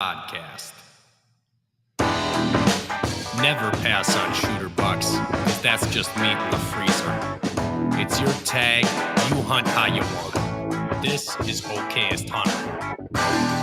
Podcast. Never pass on shooter bucks, because that's just meat in the freezer. It's your tag, you hunt how you want. This is Okayest Hunter.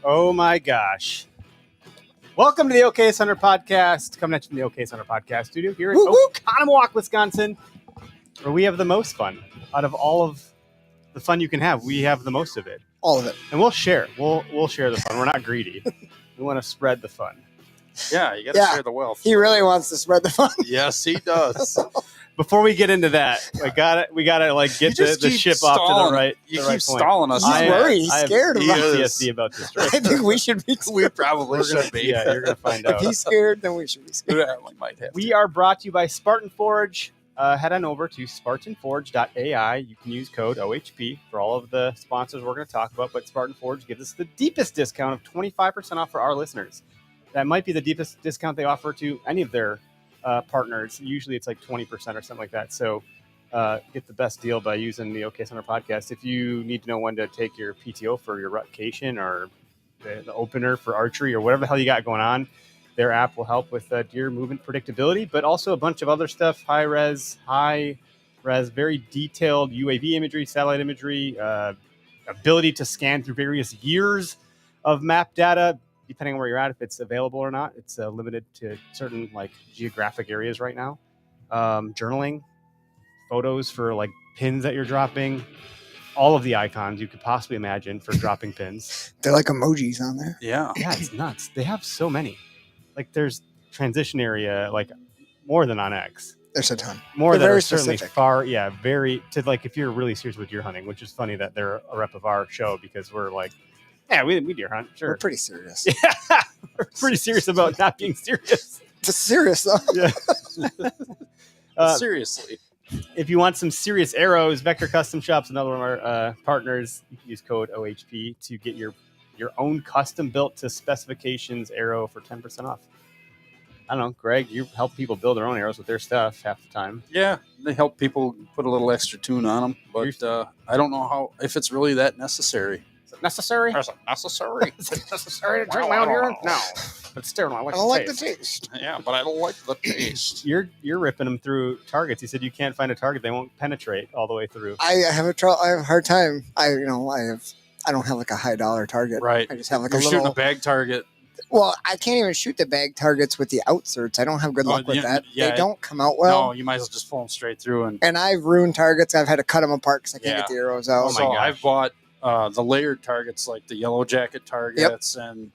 Oh my gosh. Welcome to the Okayest Hunter podcast. Coming at you from the Okayest Hunter podcast studio here in Oconomowoc, Wisconsin, where we have the most fun. Out of all of the fun you can have, we have the most of it. All of it. And we'll share. We'll share the fun. We're not greedy. We want to spread the fun. Yeah, you got to share the wealth. He really wants to spread the fun. Yes, he does. Before we get into that, we gotta like get the ship off to the right. You the keep right stalling us. He's worried. He's scared I about have this. PTSD about this trip. I think we should be We scared. probably should be. Yeah, you're gonna find If out. he's scared, then we should be scared. Yeah, we might have. We are brought to you by Spartan Forge. Head on over to spartanforge.ai. You can use code OHP for all of the sponsors we're going to talk about, but Spartan Forge gives us the deepest discount of 25% off for our listeners. That might be the deepest discount they offer to any of their partners. Usually it's like 20% or something like that. So get the best deal by using the Okayest Hunter podcast. If you need to know when to take your PTO for your rutcation or the opener for archery or whatever the hell you got going on, their app will help with deer movement predictability, but also a bunch of other stuff, high res, very detailed UAV imagery, satellite imagery, ability to scan through various years of map data, depending on where you're at, if it's available or not. It's limited to certain like geographic areas right now. Journaling, photos for like pins that you're dropping, all of the icons you could possibly imagine for dropping pins. They're like emojis on there. Yeah. Yeah, it's nuts. They have so many. Like there's transition area, like more than on X. There's a ton. More They're than very are certainly specific. very to like if you're really serious with deer hunting, which is funny that they're a rep of our show because we're like, yeah, we deer hunt, sure. We're pretty serious. Yeah, we're pretty serious about not being serious. Just serious though. Yeah. Seriously. If you want some serious arrows, Vector Custom Shop's another one of our partners. You can use code OHP to get your own custom built to specifications arrow for 10% off. I don't know, Greg, you help people build their own arrows with their stuff half the time. Yeah, they help people put a little extra tune on them, but I don't know if it's really that necessary. Is it necessary? Is it necessary? Is it necessary to drink my own urine? No. But still, I I don't like like the the taste. taste. Yeah, but I don't like the taste. You're ripping them through targets. You said you can't find a target they won't penetrate all the way through. I have a hard time. I don't have like a high dollar target. Right. I just have like You're a shooting little. a bag target. Well, I can't even shoot the bag targets with the outserts. I don't have good luck with that. yeah, They don't come out well. No, you might as well just pull them straight through. And I've ruined targets. I've had to cut them apart because I can't Yeah. get the arrows out. Oh my So gosh. I've bought the layered targets, like the yellow jacket targets, and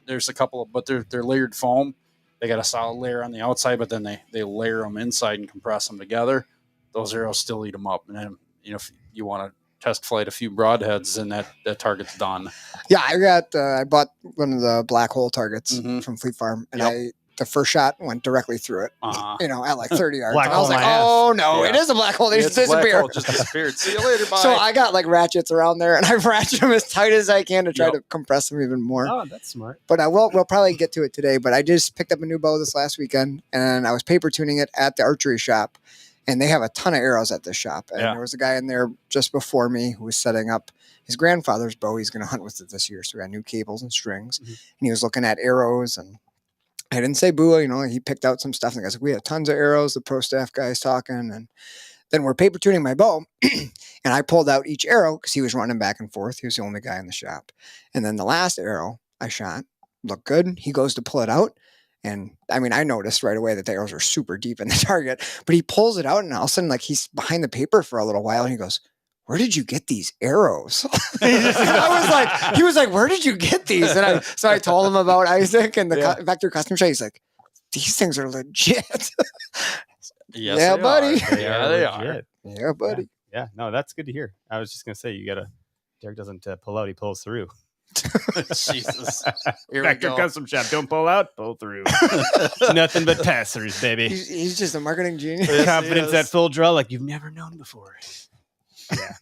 there's a couple of, but they're layered foam. They got a solid layer on the outside, but then they layer them inside and compress them together. Those arrows still eat them up, and then if you want to test flight a few broadheads, then that target's done. Yeah, I bought one of the black hole targets Mhm. from Fleet Farm, and Yep. the first shot went directly through it. At like 30 yards. Black And I was hole like, my ass. oh no, Yeah. it is a black hole. They just It's a black disappear. hole, just disappeared. See you later, bye. So I got like ratchets around there, and I've ratcheted them as tight as I can to try to compress them even more. Oh, that's smart. But we'll probably get to it today. But I just picked up a new bow this last weekend, and I was paper tuning it at the archery shop, and they have a ton of arrows at this shop. And there was a guy in there just before me who was setting up his grandfather's bow. He's going to hunt with it this year, so we got new cables and strings. Mhm. And he was looking at arrows, and I didn't say boo. He picked out some stuff, and the guy's like, we have tons of arrows. The pro staff guy's talking, and then we're paper tuning my bow, and I pulled out each arrow because he was running back and forth. He was the only guy in the shop. And then the last arrow I shot looked good. He goes to pull it out. And I noticed right away that the arrows were super deep in the target, but he pulls it out, and all of a sudden, like, he's behind the paper for a little while, and he goes, where did you get these arrows? He was like, where did you get these? And so I told him about Isaac and the Vector Custom Shop. He's like, these things are legit. Yes, Yeah, they buddy. are. Yeah, they are. legit. Yeah, buddy. Yeah, no, that's good to hear. I was just gonna say Derek doesn't pull out; he pulls through. Jesus. Here we Vector go. Custom Shop, don't pull out, pull through. Nothing but passers, baby. He's just a marketing genius. Yes, Confidence yes. at full draw like you've never known before. Yeah.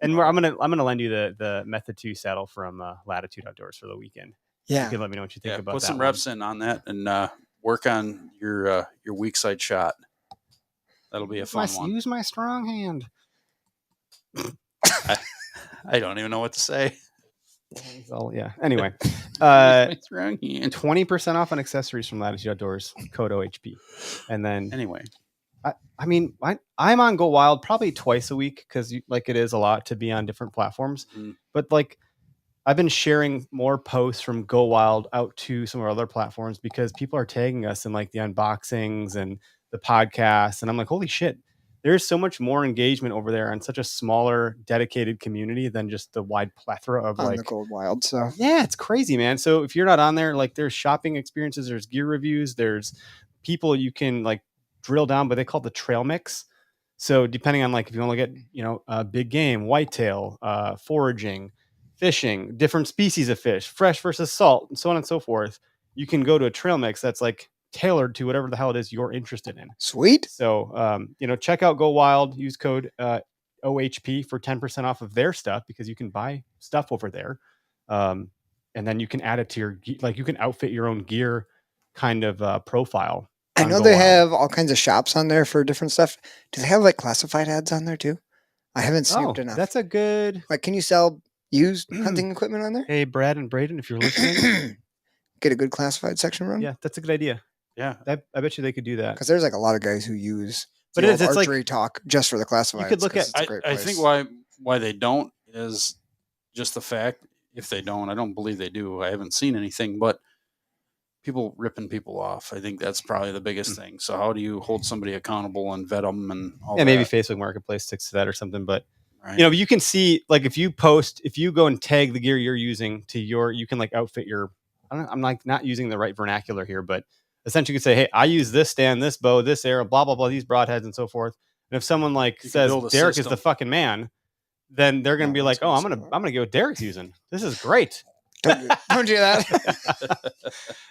And I'm gonna lend you the Method 2 saddle from Latitude Outdoors for the weekend. Yeah. You can let me know what you think about put that. some one. reps in on that and work on your weak side shot. That'll be a fun one. Use my strong hand. I don't even know what to say. Yeah. Anyway, My strong hand. 20% off on accessories from Latitude Outdoors. Code OHP. And then Anyway, I mean, I'm on Go Wild probably twice a week because like it is a lot to be on different platforms. But like I've been sharing more posts from Go Wild out to some of our other platforms because people are tagging us in like the unboxings and the podcasts. And I'm like, holy shit, there's so much more engagement over there on such a smaller, dedicated community than just the wide plethora of On the Go Wild. So yeah, it's crazy, man. So if you're not on there, like there's shopping experiences, there's gear reviews, there's people you can like drill down, but they call it the trail mix. So depending on like if you want to get, big game, whitetail, foraging, fishing, different species of fish, fresh versus salt, and so on and so forth, you can go to a trail mix that's like tailored to whatever the hell it is you're interested in. sweet. So, check out Go Wild, use code OHP for 10% off of their stuff because you can buy stuff over there. And then you can add it to your, like you can outfit your own gear kind of profile. I know they have all kinds of shops on there for different stuff. Do they have like classified ads on there too? I haven't snooped enough. That's a good. Like, can you sell used hunting equipment on there? Hey, Brad and Braden, if you're listening, Get a good classified section run? yeah, that's a good idea. yeah. I bet you they could do that. Because there's like a lot of guys who use But the it's old like- archery talk just for the classifieds. could look 'cause at- it's a great I place. think why they don't is just the fact, if they don't, I don't believe they do. I haven't seen anything, but people ripping people off. I think that's probably the biggest thing. So how do you hold somebody accountable and vet them and all Yeah, that? maybe Facebook Marketplace sticks to that or something. But Right. you can see like if you go and tag the gear you're using to you can like outfit your. I'm like not using the right vernacular here, but essentially you could say, hey, I use this stand, this bow, this arrow, blah blah blah, these broadheads and so forth. And if someone like You can says build a Derek is system. the fucking man, then they're gonna No be one's like, oh, gonna I'm say gonna get what Derek's using. This is great. Don't do that.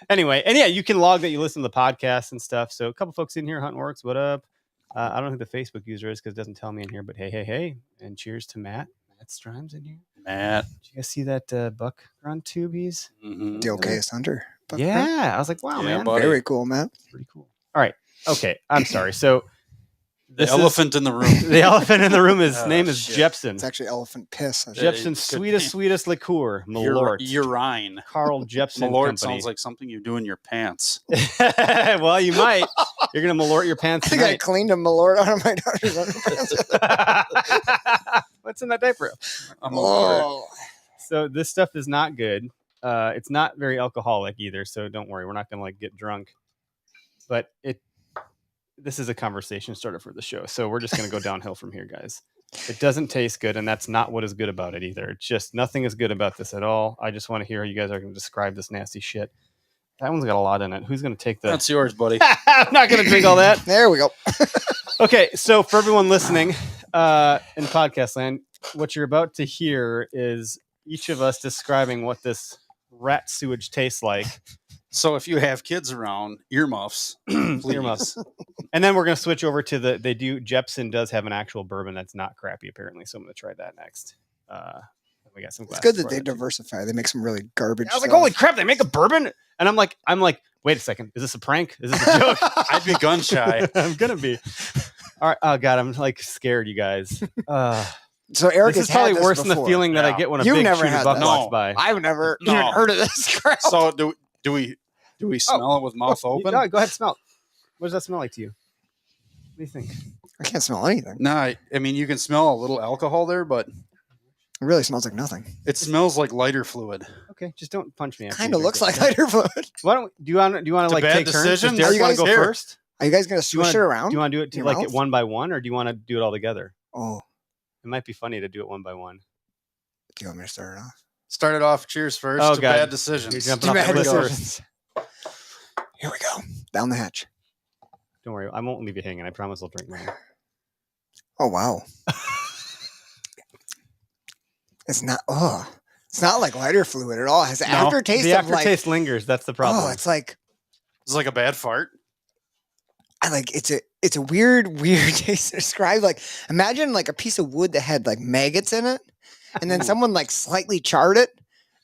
Anyway, and yeah, you can log that you listen to the podcast and stuff. So a couple folks in here, Hunting Works, what up? I don't know who the Facebook user is because it doesn't tell me in here, but hey. And cheers to Matt Strimes in here. Matt. Did you guys see that buck grunt tube he's? Mhm. The Okayest Hunter. Buck Yeah. grunt. I was like, wow, Yeah, man. buddy. Very cool, Matt. Pretty cool. All right. Okay. I'm sorry. So The elephant in the room. the elephant in the room, his Oh, name is shit. Jepson. It's actually elephant piss. I think. Yeah. Jepson's Good sweetest liqueur, Malort. Urine. Carl Jepson Malort Company. sounds like something you do in your pants. Well, you might. You're gonna malort your pants I think I tonight. cleaned a malort out of my daughter's underpants. What's in that diaper? I'm Malort. Oh, So this stuff is not good. It's not very alcoholic either. So don't worry, we're not gonna like get drunk. But this is a conversation starter for the show. So we're just gonna go downhill from here, guys. It doesn't taste good, and that's not what is good about it either. It's just nothing is good about this at all. I just want to hear how you guys are gonna describe this nasty shit. That one's got a lot in it. Who's gonna take the? That's yours, buddy. I'm not gonna drink all that. there we go. Okay, so for everyone listening in podcast land, what you're about to hear is each of us describing what this rat sewage tastes like. So if you have kids around, earmuffs. please. Earmuffs. And then we're going to switch over to Jepson does have an actual bourbon that's not crappy apparently, so I'm going to try that next. We got some It's glasses good that for they that too. diversify. They make some really garbage I was like, stuff. holy crap, they make a bourbon? And I'm like, wait a second, is this a prank? Is this a joke? I'd be gun shy. I'm gonna be. All right. Oh god, I'm like scared, you guys. So Eric This is has probably had this worse than the before. feeling that I Yeah. get when a You've big never shooter had buck this. walks No. by. I've never No. even heard of this crap. So do we smell it with mouth open? No, go ahead, smell. What does that smell like to you? What do you think? I can't smell anything. No, I mean you can smell a little alcohol there, but It really smells like nothing. it smells like lighter fluid. Okay, just don't punch me. after Kind you of drink looks it. like lighter fluid. Why don't do you want to It's a like bad take turns? Does decision. Derek Are you want to guys go here? first? Are you guys gonna Do you swish wanna- it around? Do you want to do it in your like it mouth? one by one, or do you want to do it all together? Oh, It might be funny to do it one by one. do you want me to start it off? Start it off. Cheers first. Oh, to God. bad You're decisions. jumping off Bad the list decisions. first. Here we go. Down the hatch. Don't worry, I won't leave you hanging. I promise I'll drink mine. Oh wow. It's not. Oh, it's not like lighter fluid at all. It has the aftertaste The of like. aftertaste lingers. That's the problem. Oh, it's like It's like a bad fart. I like it's a. it's a weird taste to describe. Like, imagine like a piece of wood that had like maggots in it, and then someone like slightly charred it,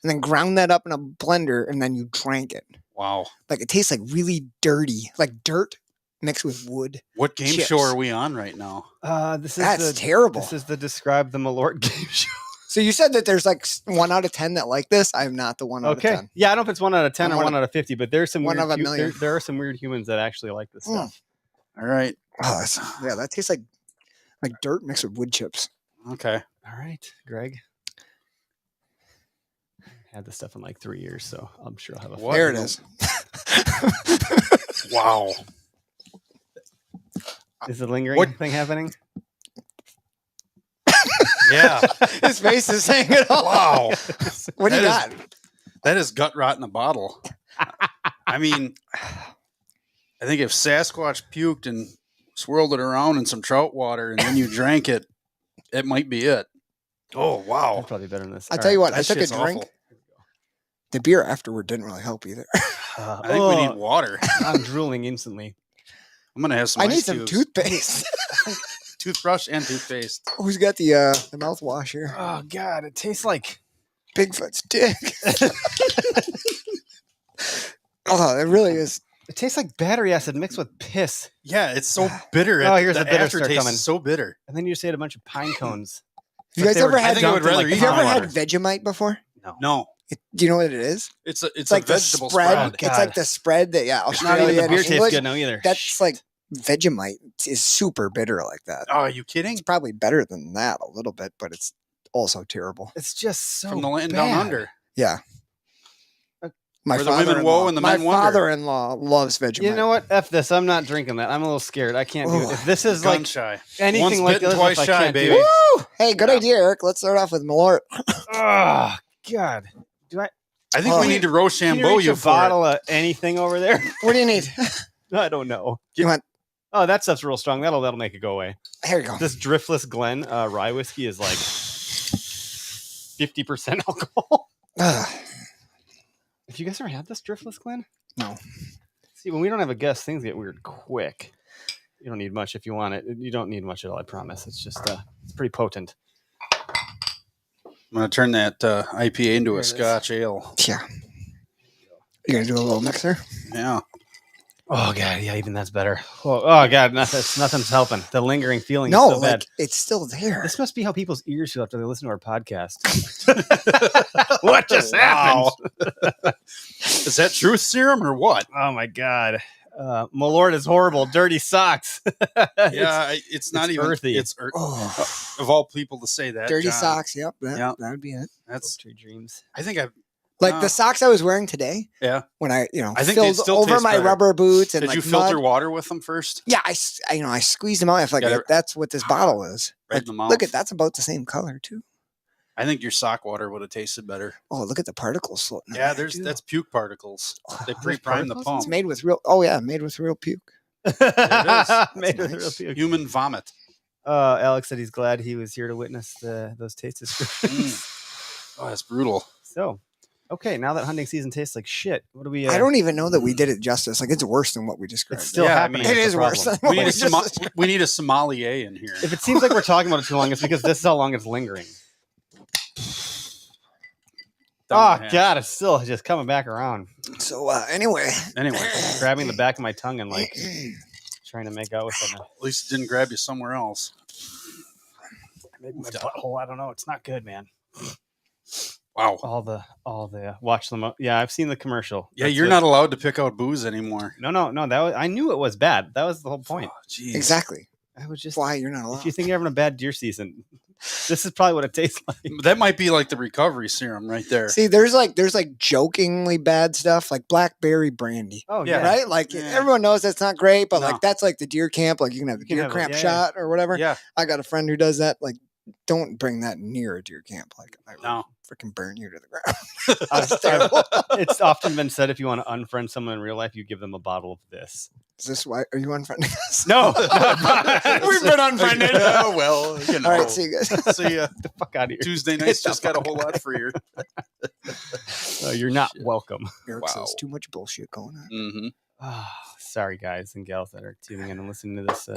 and then ground that up in a blender, and then you drank it. Wow. Like, it tastes like really dirty, like dirt mixed with wood. What game Chips. show are we on right now? That's terrible. This is the Describe the Malort game show. So you said that there's like 1 out of 10 that like this. I'm not the 1 out of 10. Yeah, I don't know if it's 1 out of 10 I'm or 1 out of 50, but there's some one weird of a million. there are some weird humans that actually like this stuff. All right. Oh, yeah, that tastes like dirt mixed with wood chips. Okay. All right, Greg. Had this stuff in like 3 years, so I'm sure I'll have a. What? There it is. Wow. Is the lingering thing happening? Yeah. His face is saying it all. Wow. What do you That got? That is gut rot in a bottle. I mean, I think if Sasquatch puked and swirled it around in some trout water and then you drank it, it might be it. Oh, wow. That's probably better than this. I'll tell you what, I That took a shit's drink. awful. The beer afterward didn't really help either. I think we need water. I'm drooling instantly. I'm going to have some I ice need some cubes. toothpaste. Toothbrush and toothpaste. Who's got the mouthwash here? Oh God, it tastes like Bigfoot's dick. Oh, it really is. it tastes like battery acid mixed with piss, Yeah, it's so bitter. Oh, here's the bitter start aftertaste coming. is so bitter. and then you just ate a bunch of pine cones. You guys ever had? I think I would rather Have eat you ever water. had Vegemite before? No, Do you know what it is? it's It's a like the vegetable spread. spread. God. It's like the spread that Not Australia even the and beer tastes English. good now either. That's like Vegemite is super bitter like that. Oh, are you kidding? It's probably better than that a little bit, but it's also terrible. It's just so From the land bad. down under. Yeah. My Where the women father-in-law- woe and the my men wonder. father-in-law loves Vegemite. You know what? F this. I'm not drinking that. I'm a little scared. I can't do it. Ooh. If this is Gun like shy. anything Once like bitten, this, twice I shy, can't do baby. it. Woo! Hey, good idea, Eric. Let's start off with Malort. Oh God. Do I? I think Oh. we need to Can Rochambeau reach you a for bottle of anything over there? What do you need? I don't know. You want? Oh, that stuff's real strong. That'll make it go away. Here you go. This Driftless Glen rye whiskey is like 50% alcohol. Ugh. Have you guys ever had this Driftless Glen? No. See, when we don't have a guest, things get weird quick. You don't need much if you want it. You don't need much at all, I promise. It's just it's pretty potent. I'm going to turn that IPA into There a it is. Scotch ale. Yeah. You gonna do a little mixer? Yeah. Oh god, yeah, even that's better. Oh god, nothing's helping. The lingering feeling No, is so like bad. it's still there. This must be how people's ears feel after they listen to our podcast. What just Wow. happened? Is that truth serum or what? Oh my god. Malort is horrible. Dirty socks. Yeah, it's not it's even earthy. It's Oh, of all people to say that. dirty John, socks. Yep, Yeah. that would be it. That's. Poetry dreams. I think I've. Like No. the socks I was wearing today Yeah. when I I think they filled still over taste my better. rubber boots and Did like you filter mud. water with them first? Yeah, I squeezed them out. I feel like Got it. that's what this bottle is. Right Like, in the mouth. look at that's about the same color too. I think your sock water would have tasted better. Oh, look at the particles floating. Yeah, in there, too. that's puke particles. Oh, They there's pre-prime the particles in pump. It's made with real. Oh yeah, made with real puke. Made That's with nice. real puke. Human vomit. Alex said he's glad he was here to witness those taste descriptions. Oh, that's brutal. So, okay, now that hunting season tastes like shit, what do we? I don't even know that we did it justice. Like it's worse than what we described. It's still Yeah, I happening. mean, it is is the worse. problem. Than We what need, we just described. we need a sommelier in here. If it seems like we're talking about it too long, it's because this is how long it's lingering. Oh god, it's still just coming back around, So anyway, Anyway, grabbing the back of my tongue and like trying to make out with it. at least it didn't grab you somewhere else. Maybe my butthole. I don't know. It's not good, man. Wow. All the watch them. Yeah, I've seen the commercial. Yeah, That's you're what- not allowed to pick out booze anymore. No. That was. I knew it was bad. That was the whole point. Oh, jeez. exactly. I was just. Why you're not If allowed? you think you're having a bad deer season, this is probably what it tastes like. That might be like the recovery serum right there. See, there's like jokingly bad stuff like blackberry brandy. Oh Yeah. Right? Like Yeah. everyone knows that's not great, but No. like that's like the deer camp. Like you can have a can deer have it, cramp yeah, shot or whatever. Yeah. I got a friend who does that. Like, don't bring that near a deer camp. Like I will No. freaking burn you to the ground. That's I've- terrible. It's often been said if you want to unfriend someone in real life, you give them a bottle of this. Is this why are you unfriending us? No, We've been unfriended. Oh, well, you know. All right, see you guys. See ya. the fuck out of here. Tuesday nights just got a whole lot freer. You're not welcome. Eric Wow. says too much bullshit going on. Mm-hmm. Sorry, guys and gals that are tuning in and listening to this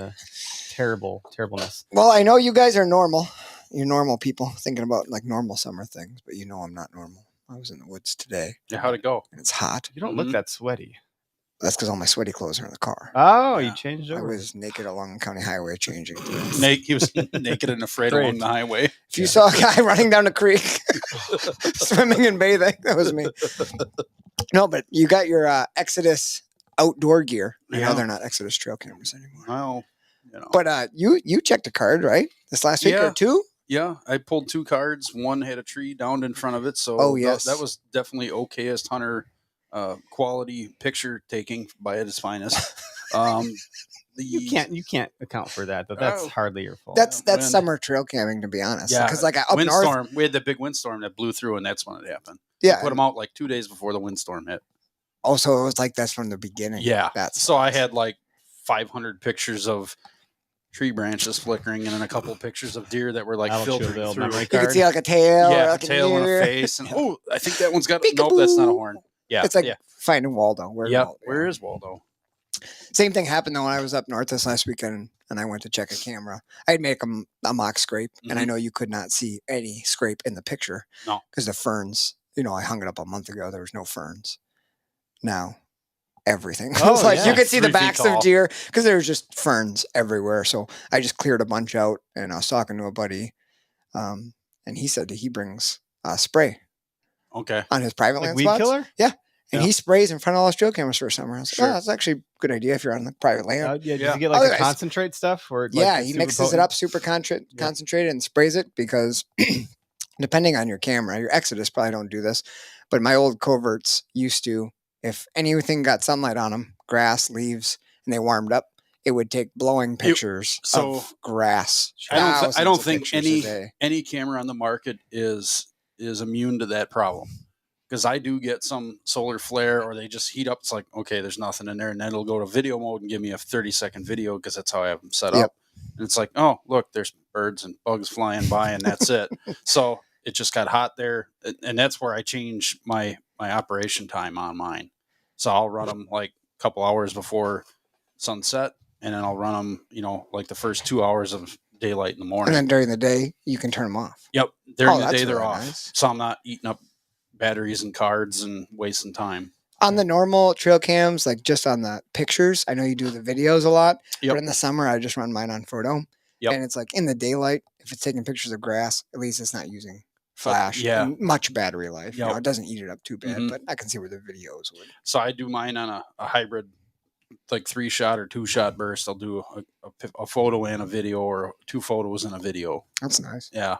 terribleness. Well, I know you guys are normal. You're normal people thinking about like normal summer things, but you know I'm not normal. I was in the woods today. Yeah, how'd it go? And it's hot. You don't look Mhm. that sweaty. That's because all my sweaty clothes are in the car. Oh, Yeah. you changed I over. was naked along the county highway changing. He was naked and afraid along the highway. If you saw a guy running down the creek, swimming and bathing, that was me. No, but you got your Exodus outdoor gear. I know Yeah. they're not Exodus trail cameras anymore. Well, you know. But you checked a card, right? This last week Yeah. or two? Yeah, I pulled 2 cards. One had a tree downed in front of it, so Oh, yes. that was definitely Okayest Hunter quality picture taking by its finest. You can't account for that, though. That's Oh. hardly your fault. That's wind. summer trail camming, to be honest. Yeah, Because like up north, windstorm. We had the big windstorm that blew through, and that's when it happened. yeah. Put them out like 2 days before the windstorm hit. Also, it was like that's from the beginning. Yeah, That's so I had like 500 pictures of tree branches flickering, and then a couple pictures of deer that were like That'll show filtering the through. memory you could card. see like a tail, or Yeah, like a tail and a ear. face, and oh, I think that one's got. Peekaboo. Nope, that's not a horn. Yeah, It's like yeah, finding Waldo. Where's yep. Waldo? Where is Waldo? Same thing happened though when I was up north this last weekend and I went to check a camera. I'd make a mock scrape, and I Mhm. know you could not see any scrape in the picture. No. Because the ferns, I hung it up a month ago. There was no ferns. Now, everything. Oh, It's like yeah. you could see the 3 feet backs tall. of deer because there was just ferns everywhere. So I just cleared a bunch out, and I was talking to a buddy, and he said that he brings spray Okay. on his private Like land weed spots. killer? And Yeah. he sprays in front of all his trail cameras for summer. I was like, Sure. oh, that's actually a good idea if you're on the private land. Yeah. Does Yeah. he get like the Otherwise- concentrate stuff? Or like, Yeah, it's he super mixes it potent? up super concentrated and sprays it because depending on your camera, your Exodus probably don't do this, but my old coverts used to, if anything got sunlight on them, grass, leaves, and they warmed up, it would take blowing pictures so of grass. I don't thousands of think pictures a day. any camera on the market is immune to that problem. Because I do get some solar flare, or they just heat up. It's like, okay, there's nothing in there, and then it'll go to video mode and give me a 30-second video because that's how I have them set Yep. up. And it's like, oh, look, there's birds and bugs flying by, and that's it. So it just got hot there, and that's where I change my operation time on mine. So I'll run them like a couple hours before sunset, and then I'll run them, like the first 2 hours of daylight in the morning. And then during the day, you can turn them off. Yep, during Oh, the that's day they're really off, nice. so I'm not eating up batteries and cards and wasting time. On the normal trail cams, like just on the pictures, I know you do the videos a lot, Yep. but in the summer, I just run mine on photo. Yep. And it's like in the daylight, if it's taking pictures of grass, at least it's not using flash. yeah. and much battery life. Yep. It doesn't eat it up too bad, Mhm. but I can see where the videos would. So I do mine on a hybrid, like 3-shot or 2-shot burst. I'll do a photo and a video, or 2 photos and a video. That's nice. Yeah,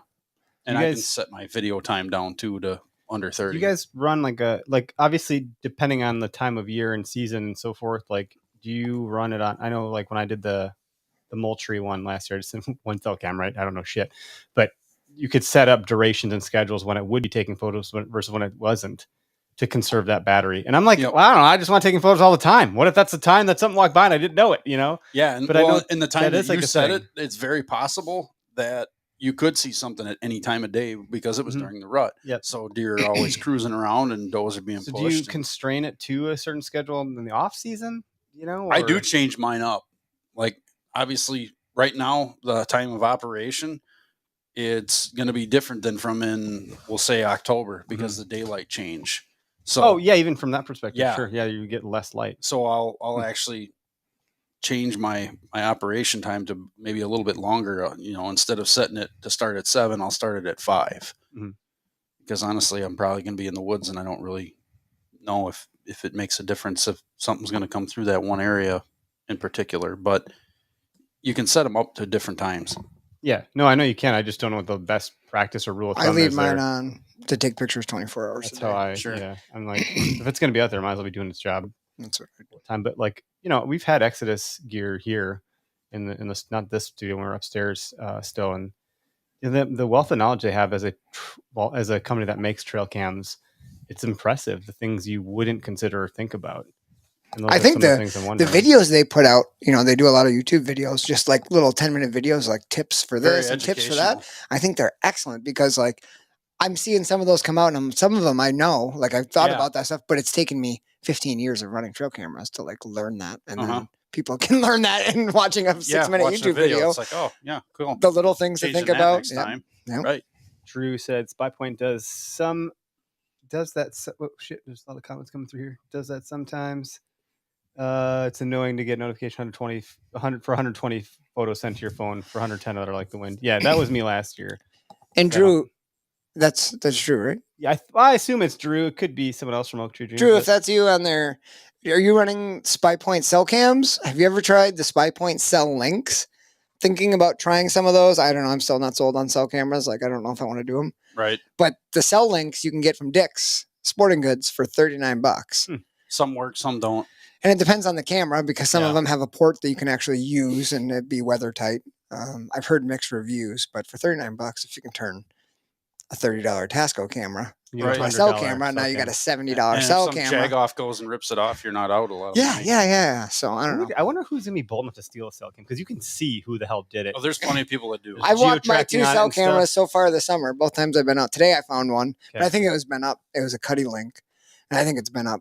and You I can guys- set my video time down too to under 30. You guys run like obviously depending on the time of year and season and so forth. Like, do you run it on? I know, like when I did the Moultrie one last year, I just one cell cam, right? I don't know shit, but you could set up durations and schedules when it would be taking photos versus when it wasn't, to conserve that battery. And I'm like, Yep. well, I don't know. I just want taking photos all the time. What if that's the time that something walked by and I didn't know it? Yeah, and But I know in the time that that, is like you a said thing. it, it's very possible that you could see something at any time of day because it was Mhm. during the rut. Yep. So deer are always cruising around and does are being So pushed. do you and- constrain it to a certain schedule in the off season? I do or- change mine up. Like, obviously, right now, the time of operation, it's going to be different than from we'll say October, because the daylight change. So, Oh yeah, even from that perspective, Yeah. sure. Yeah, you get less light. so I'll actually change my operation time to maybe a little bit longer. Instead of setting it to start at 7, I'll start it at 5. Mhm. Because honestly, I'm probably going to be in the woods, and I don't really know if it makes a difference if something's going to come through that one area in particular. But you can set them up to different times. Yeah, no, I know you can. I just don't know what the best practice or rule of thumb I leave is mine there. on to take pictures 24 hours That's a day. how I. Sure. Yeah, I'm like, if it's gonna be out there, might as well be doing its job. That's what I do. Time, but like we've had Exodus gear here in the not this studio, we're upstairs still, and the wealth of knowledge they have as a company that makes trail cams, it's impressive. The things you wouldn't consider or think about. And those I are think some of the things I'm The wondering. videos they put out, they do a lot of YouTube videos, just like little 10-minute videos, like tips for Very this and tips for that. educational. I think they're excellent because, like, I'm seeing some of those come out, and some of them I know, like I've thought Yeah. about that stuff, but it's taken me 15 years of running trail cameras to like learn that, and Uh-huh. then people can learn that in watching a 6-minute watching a YouTube video. It's like, oh yeah, cool. The little things to Changing think that about. next Yep. time. Yep. Right. Drew said SpyPoint does that. Oh shit! There's a lot of comments coming through here. Does that sometimes? It's annoying to get notification 120 photos sent to your phone for 110 that are like the wind. Yeah, that was me last year. And So- Drew, that's true, right? Yeah, I assume it's Drew. It could be someone else from Oak Tree Dreams. Drew, if that's you on there, are you running SpyPoint cell cams? Have you ever tried the SpyPoint cell links? Thinking about trying some of those. I don't know. I'm still not sold on cell cameras. Like, I don't know if I want to do them. Right. But the cell links you can get from Dick's Sporting Goods for $39. Some work, some don't. And it depends on the camera because some of Yeah. them have a port that you can actually use and it'd be weather tight. I've heard mixed reviews, but for $39, if you can turn a $30 Tasco camera You Right. get to a cell $100 camera, now you got a cell $70 And cell if some camera. jagoff goes and rips it off, you're not out a lot. Of Yeah, money. yeah. So I don't know. I wonder who's gonna be bold enough to steal a cell cam because you can see who the hell did it. Oh, there's plenty of people that do. I walked my geotracking 2 on it cell and stuff. cameras so far this summer. Both times I've been out. Today I found one, but Okay. I think it was been up. It was a Cuddy link, and I think it's been up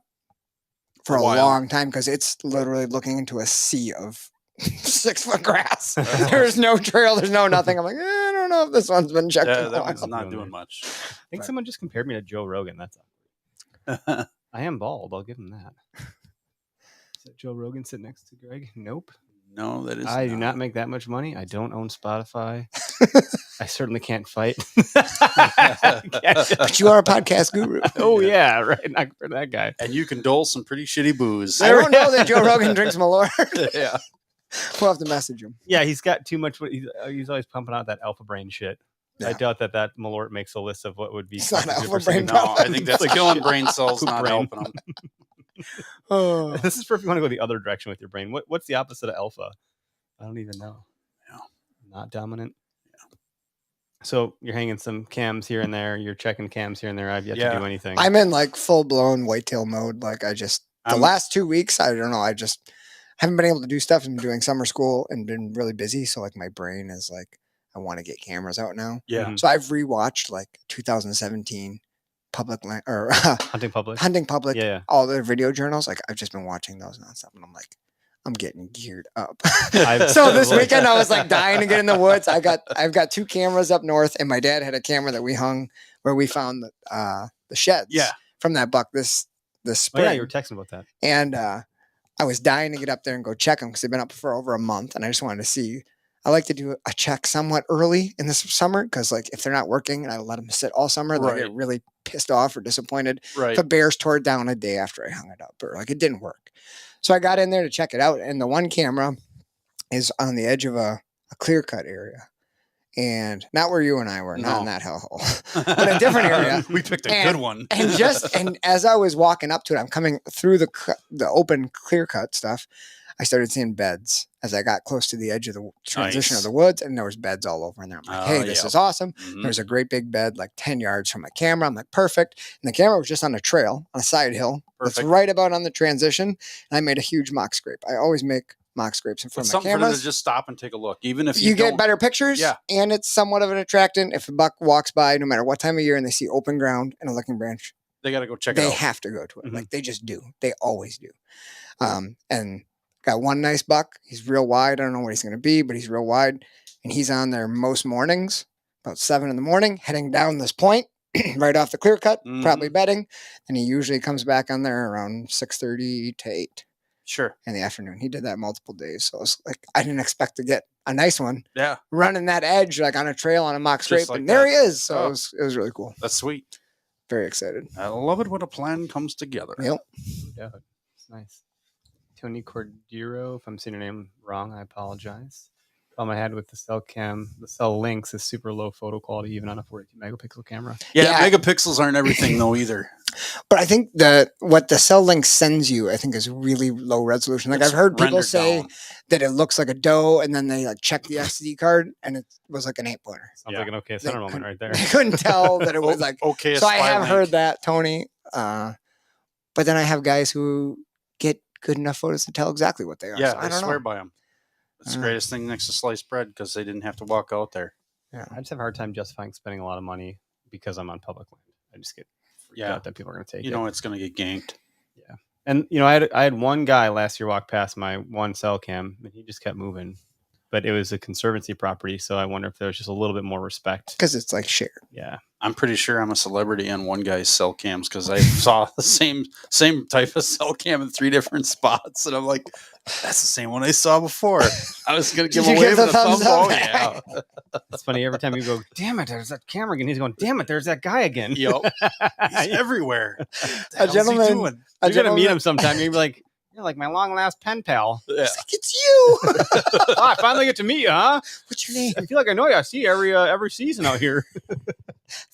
for A a while. long time because it's literally looking into a sea of 6-foot grass. There's no trail. There's no nothing. I'm like, I don't know if this one's been checked. Yeah, in a that one's while. not doing much. I think someone just compared me to Joe Rogan. That's I am bald. I'll give him that. Is that Joe Rogan sitting next to Greg? Nope. No, that is. I do not make that much money. I don't own Spotify. I certainly can't fight. But you are a podcast guru. Oh yeah, right. Not for that guy. And you can dole some pretty shitty booze. I don't know that Joe Rogan drinks Malort. Yeah. We'll have to message him. Yeah, he's got too much. He's always pumping out that alpha brain shit. I Yeah. doubt that Malort makes a list of what would be. It's not good alpha for brain, sleeping. No, I think that's Like killing shit. brain cells, Poop not brain. helping them. Oh. This is for if you want to go the other direction with your brain. What's the opposite of alpha? I don't even know. Yeah. Not dominant. So you're hanging some cams here and there. You're checking cams here and there. I've yet to Yeah. do anything. I'm in like full blown whitetail mode. Like the I'm- last 2 weeks, I don't know. I just haven't been able to do stuff. I've been doing summer school and been really busy. So like my brain is like, I want to get cameras out now. Yeah. Mhm. So I've rewatched like 2017 Hunting public. Hunting Public, Yeah, yeah. all the video journals. Like I've just been watching those nonstop, and I'm like, I'm getting geared up. I've- So this weekend I was like dying to get in the woods. I've got 2 cameras up north, and my dad had a camera that we hung where we found the sheds. Yeah. From that buck this Oh spring. yeah, you were texting about that. And I was dying to get up there and go check them because they've been up for over a month, and I just wanted to see. I like to do a check somewhat early in the summer because, like, if they're not working and I let them sit all summer, they'll get Right. really pissed off or disappointed. Right. If a bear's tore it down a day after I hung it up, or like it didn't work. So I got in there to check it out, and the one camera is on the edge of a clear cut area, and not where you and I were, not in No. that hellhole, but a different area. We picked a And- good one. And as I was walking up to it, I'm coming through the open clear cut stuff. I started seeing beds as I got close to the edge of the transition Nice. of the woods, and there was beds all over in there. I'm like, hey, this yeah. is awesome. Mhm. There's a great big bed, like 10 yards from my camera. I'm like, perfect. And the camera was just on a trail, on a side hill. That's Perfect. right about on the transition. And I made a huge mock scrape. I always make mock scrapes in front It's of my something for them cameras. to just stop and take a look, even if You get don't- better pictures, Yeah. and it's somewhat of an attractant. If a buck walks by, no matter what time of year, and they see open ground and a licking branch, They got to go check it they out. have to go to it. Mhm. Like they just do. They always do. And got one nice buck. He's real wide. I don't know what he's going to be, but he's real wide. And he's on there most mornings, about 7 in the morning, heading down this point, right off the clear cut, probably bedding. And he usually comes back on there around 6:30 to 8 Sure. in the afternoon. He did that multiple days. So it's like, I didn't expect to get a nice one Yeah. running that edge, like on a trail on a mock scrape. like and there that. he is. So Oh. it was really cool. That's sweet. Very excited. I love it when a plan comes together. Yep. Yeah, it's nice. Tony Cordero, if I'm saying your name wrong, I apologize. Problem I had with the cell links is super low photo quality, even on a 42 megapixel camera. Yeah, Yeah. megapixels aren't everything though either. But I think that what the cell link sends you, I think, is really low resolution. Like It's I've heard people rendered say down. that it looks like a doe, and then they like check the SD card, and it was like an 8-pointer. Sounds Yeah. like an okay They center moment right there. I couldn't tell that it was like. Okay. So I have heard that, Tony. But then I have guys who get good enough photos to tell exactly what they are. Yeah, So I I don't swear know. by them. It's the Uh. greatest thing next to sliced bread because they didn't have to walk out there. I just have a hard time justifying spending a lot of money because I'm on public land. I just get freaked Yeah. out that people are going to take You it. know it's going to get ganked. And I had one guy last year walk past my one cell cam, and he just kept moving. But it was a conservancy property, so I wonder if there was just a little bit more respect. Because it's like shared. Yeah. I'm pretty sure I'm a celebrity on one guy's cell cams because I saw the same type of cell cam in 3 different spots, and I'm like, that's the same one I saw before. I was gonna give Did him you away give with the a thumbs thumbs up? up. Yeah. It's funny every time you go, damn it, there's that camera again. He's going, damn it, there's that guy again. Yup. He's everywhere. What the A hell's he gentleman- doing? You're gonna meet him sometime. You're gonna be like, you're like my long last pen pal. Yeah. It's you. Oh, I finally get to meet you, huh? What's your name? I feel like I know you. I see you every season out here. I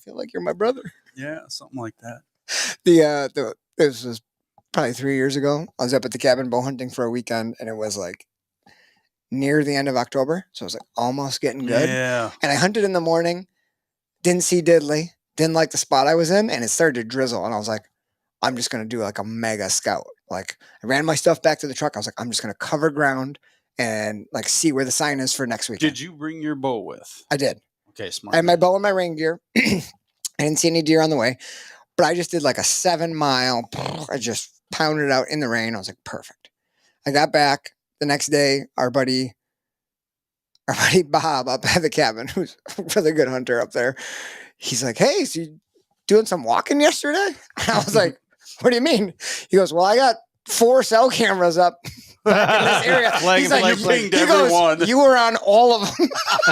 feel like you're my brother. Yeah, something like that. This was probably 3 years ago. I was up at the cabin bow hunting for a weekend, and it was like near the end of October, so it was like almost getting good. Yeah. And I hunted in the morning, didn't see diddly, didn't like the spot I was in, and it started to drizzle. And I was like, I'm just gonna do like a mega scout. Like I ran my stuff back to the truck. I was like, I'm just gonna cover ground and like see where the sign is for next week. Did you bring your bow with? I did. Okay, smart. I had my bow and my rain gear. I didn't see any deer on the way, but I just did like a 7 mile. I just pounded it out in the rain. I was like, perfect. I got back the next day. Our buddy Bob up at the cabin, who's a really good hunter up there. He's like, hey, so you doing some walking yesterday? And I was like, what do you mean? He goes, well, I got 4 cell cameras up back in this area. He's like, you pinged everyone. you were on all of them.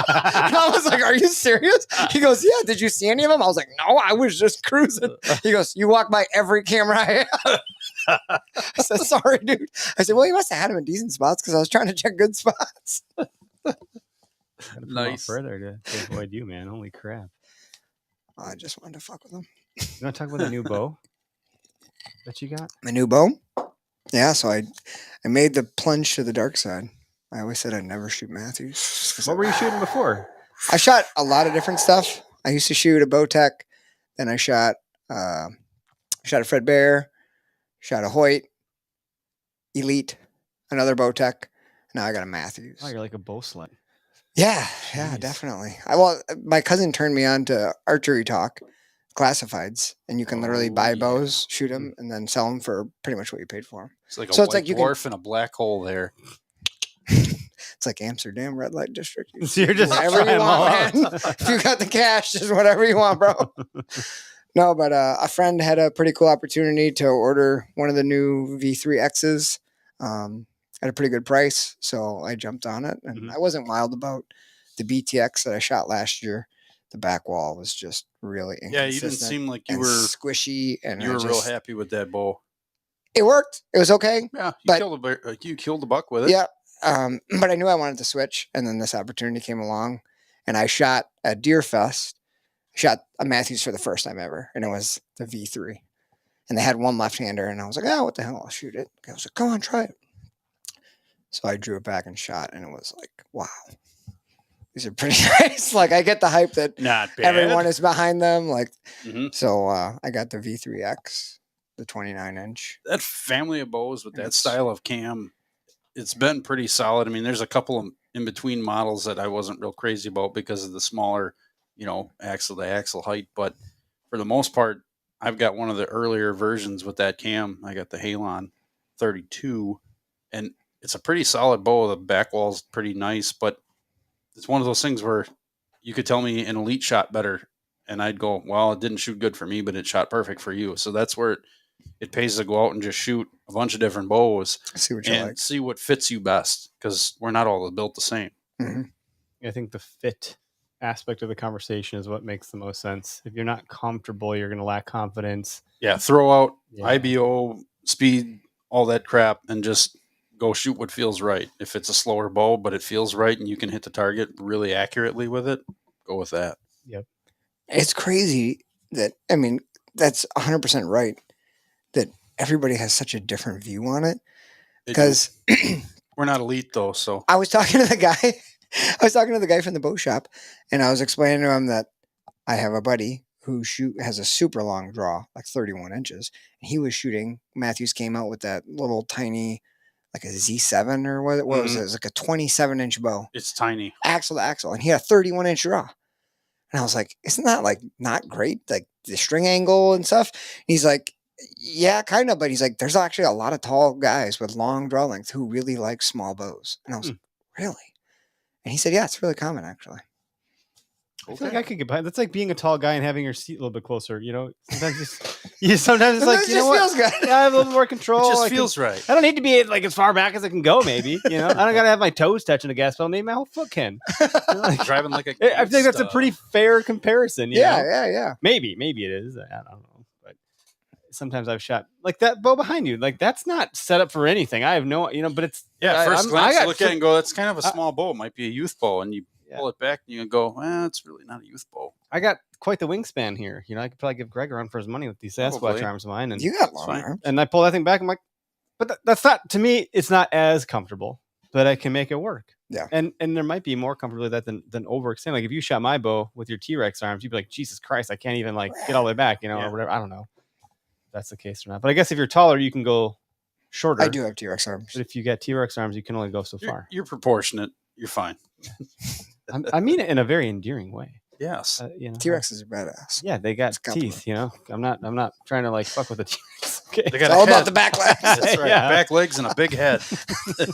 And I was like, are you serious? He goes, yeah, did you see any of them? I was like, no, I was just cruising. He goes, you walked by every camera I have. I said, sorry, dude. I said, well, you must have had them in decent spots because I was trying to check good spots. Nice. Further to avoid you, man. Holy crap. I just wanted to fuck with them. You want to talk about the new bow that you got? My new bow? Yeah, so I made the plunge to the dark side. I always said I'd never shoot Matthews. What were you shooting before? I shot a lot of different stuff. I used to shoot a Bowtech. Then I shot a Fred Bear, shot a Hoyt, Elite, another Bowtech. Now I got a Matthews. Oh, you're like a bow slut. Yeah, Jeez. definitely. My cousin turned me on to Archery Talk classifieds, and you can literally buy bows, shoot them, and then sell them for pretty much what you paid for them. It's like a So it's white like you can- dwarf and a black hole there. It's like Amsterdam red light district. You So you're just whatever trying you them all want, man. out. If you got the cash, just whatever you want, bro. No, but a friend had a pretty cool opportunity to order one of the new V3Xs at a pretty good price. So I jumped on it, and Mhm. I wasn't wild about the BTX that I shot last year. The back wall was just really Yeah, you inconsistent. didn't seem like you and were squishy, and you I were real just- happy with that bow. It worked. It was okay. Yeah, But- you killed a buck with it. Yeah. But I knew I wanted to switch, and then this opportunity came along, and I shot at Deer Fest. Shot a Matthews for the first time ever, and it was the V3. And they had one left-hander, and I was like, oh, what the hell? I'll shoot it. I was like, come on, try it. So I drew it back and shot, and it was like, wow. These are pretty nice. Like, I get the hype that Not bad. everyone is behind them. Like, Mhm. so I got the V3X, the 29-inch. That family of bows with that It's- style of cam, it's been pretty solid. I mean, there's a couple of in between models that I wasn't real crazy about because of the smaller, axle to axle height. But for the most part, I've got one of the earlier versions with that cam. I got the Halon 32, and it's a pretty solid bow. The back wall's pretty nice, but it's one of those things where you could tell me an Elite shot better, and I'd go, well, it didn't shoot good for me, but it shot perfect for you. So that's where it pays to go out and just shoot a bunch of different bows See what you and like. see what fits you best, because we're not all built the same. Mhm. I think the fit aspect of the conversation is what makes the most sense. If you're not comfortable, you're going to lack confidence. Yeah, throw out Yeah. IBO, speed, all that crap, and just go shoot what feels right. If it's a slower bow, but it feels right and you can hit the target really accurately with it, go with that. It's crazy that, I mean, that's 100% right, that everybody has such a different view on it. They do. Because We're not elite though, so I was talking to the guy from the bow shop, and I was explaining to him that I have a buddy who has a super long draw, like 31 inches. And he was shooting, Matthews came out with that little tiny, like a Z7 or what was it? It was like a 27-inch bow, it's tiny. axle to axle, and he had a 31-inch draw. And I was like, isn't that like not great? Like the string angle and stuff. And he's like, yeah, kind of. But he's like, there's actually a lot of tall guys with long draw length who really like small bows. And I was like, really? And he said, yeah, it's really common actually. I feel like I could get behind. That's like being a tall guy and having your seat a little bit closer. You know, sometimes it's like, you know what? Feels good. Yeah, I have a little more control. It just I feels right. I don't need to be like as far back as I can go. Maybe, you know, I don't gotta have my toes touching the gas pedal. Maybe my whole foot can. You know, like, Driving like a I think that's a pretty fair comparison. You know? Yeah. Maybe it is. I don't know, but sometimes I've shot like that bow behind you. Like that's not set up for anything. I have no, you know, but it's First I glance, got you look at it and go, that's kind of a small bow. It might be a youth bow, and you pull it back and you go, well, it's really not a youth bow. I got quite the wingspan here. You know, I could probably give Greg a run for his money with these Sasquatch arms of mine. And you got long arms. And I pull that thing back. I'm like, but that's not, to me, it's not as comfortable, but I can make it work. Yeah. And there might be more comfortable with that than overextend. Like if you shot my bow with your T-Rex arms, you'd be like, Jesus Christ, I can't even like get all the way back, you know, or whatever. I don't know if that's the case or not. But I guess if you're taller, you can go shorter. I do have T-Rex arms. But if you get T-Rex arms, you can only go so far. You're proportionate. You're fine. I mean it in a very endearing way. Yes. You know, T-Rexes are badass. Yeah, they got teeth. You know, I'm not trying to like fuck with the T-Rex. Okay. They got all about the back legs. That's right. Yeah. Back legs and a big head. I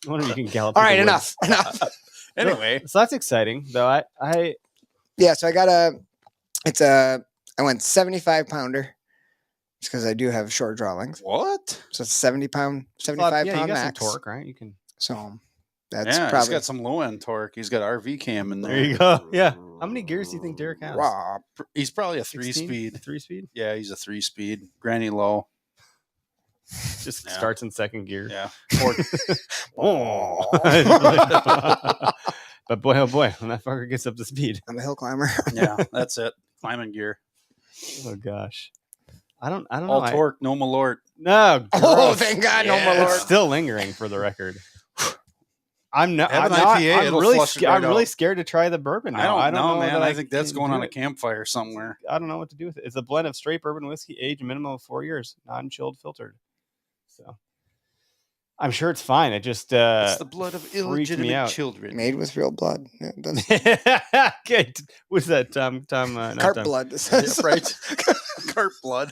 wonder if you can gallop. All right, enough. Anyway, so that's exciting, though. I So I got I went 75 pounder just because I do have short draw length. what? So it's 75 pound you got max. some torque, right? You can. So that's He's probably got some low end torque. He's got RV cam in there. There you go. Yeah. How many gears do you think Derek has? raw. He's probably a 16? 3-speed. 3-speed. Yeah, he's a 3-speed. Granny low. Just starts in second gear. Yeah. Oh. But boy, oh boy, when that fucker gets up to speed. I'm a hill climber. Yeah, that's it. Climbing gear. Oh gosh. I don't know. All torque, no malort. No. Oh, gross. thank God, no Yeah. more It's Lord. still lingering for the record. I'm not. Have I'm, an not, IPA, I'm it'll really. flush it I'm right really out. scared to try the bourbon now. I don't know, man. that I think that's can going do on a it. campfire somewhere. I don't know what to do with it. It's a blend of straight bourbon whiskey, aged a minimum of 4 years, non-chilled, filtered. So I'm sure it's fine. It just It's the blood of freaked me illegitimate out. children. Made with real blood. Yeah, it does. Okay, what's that? Not Carp Tom. blood. Yeah, right? Carp blood.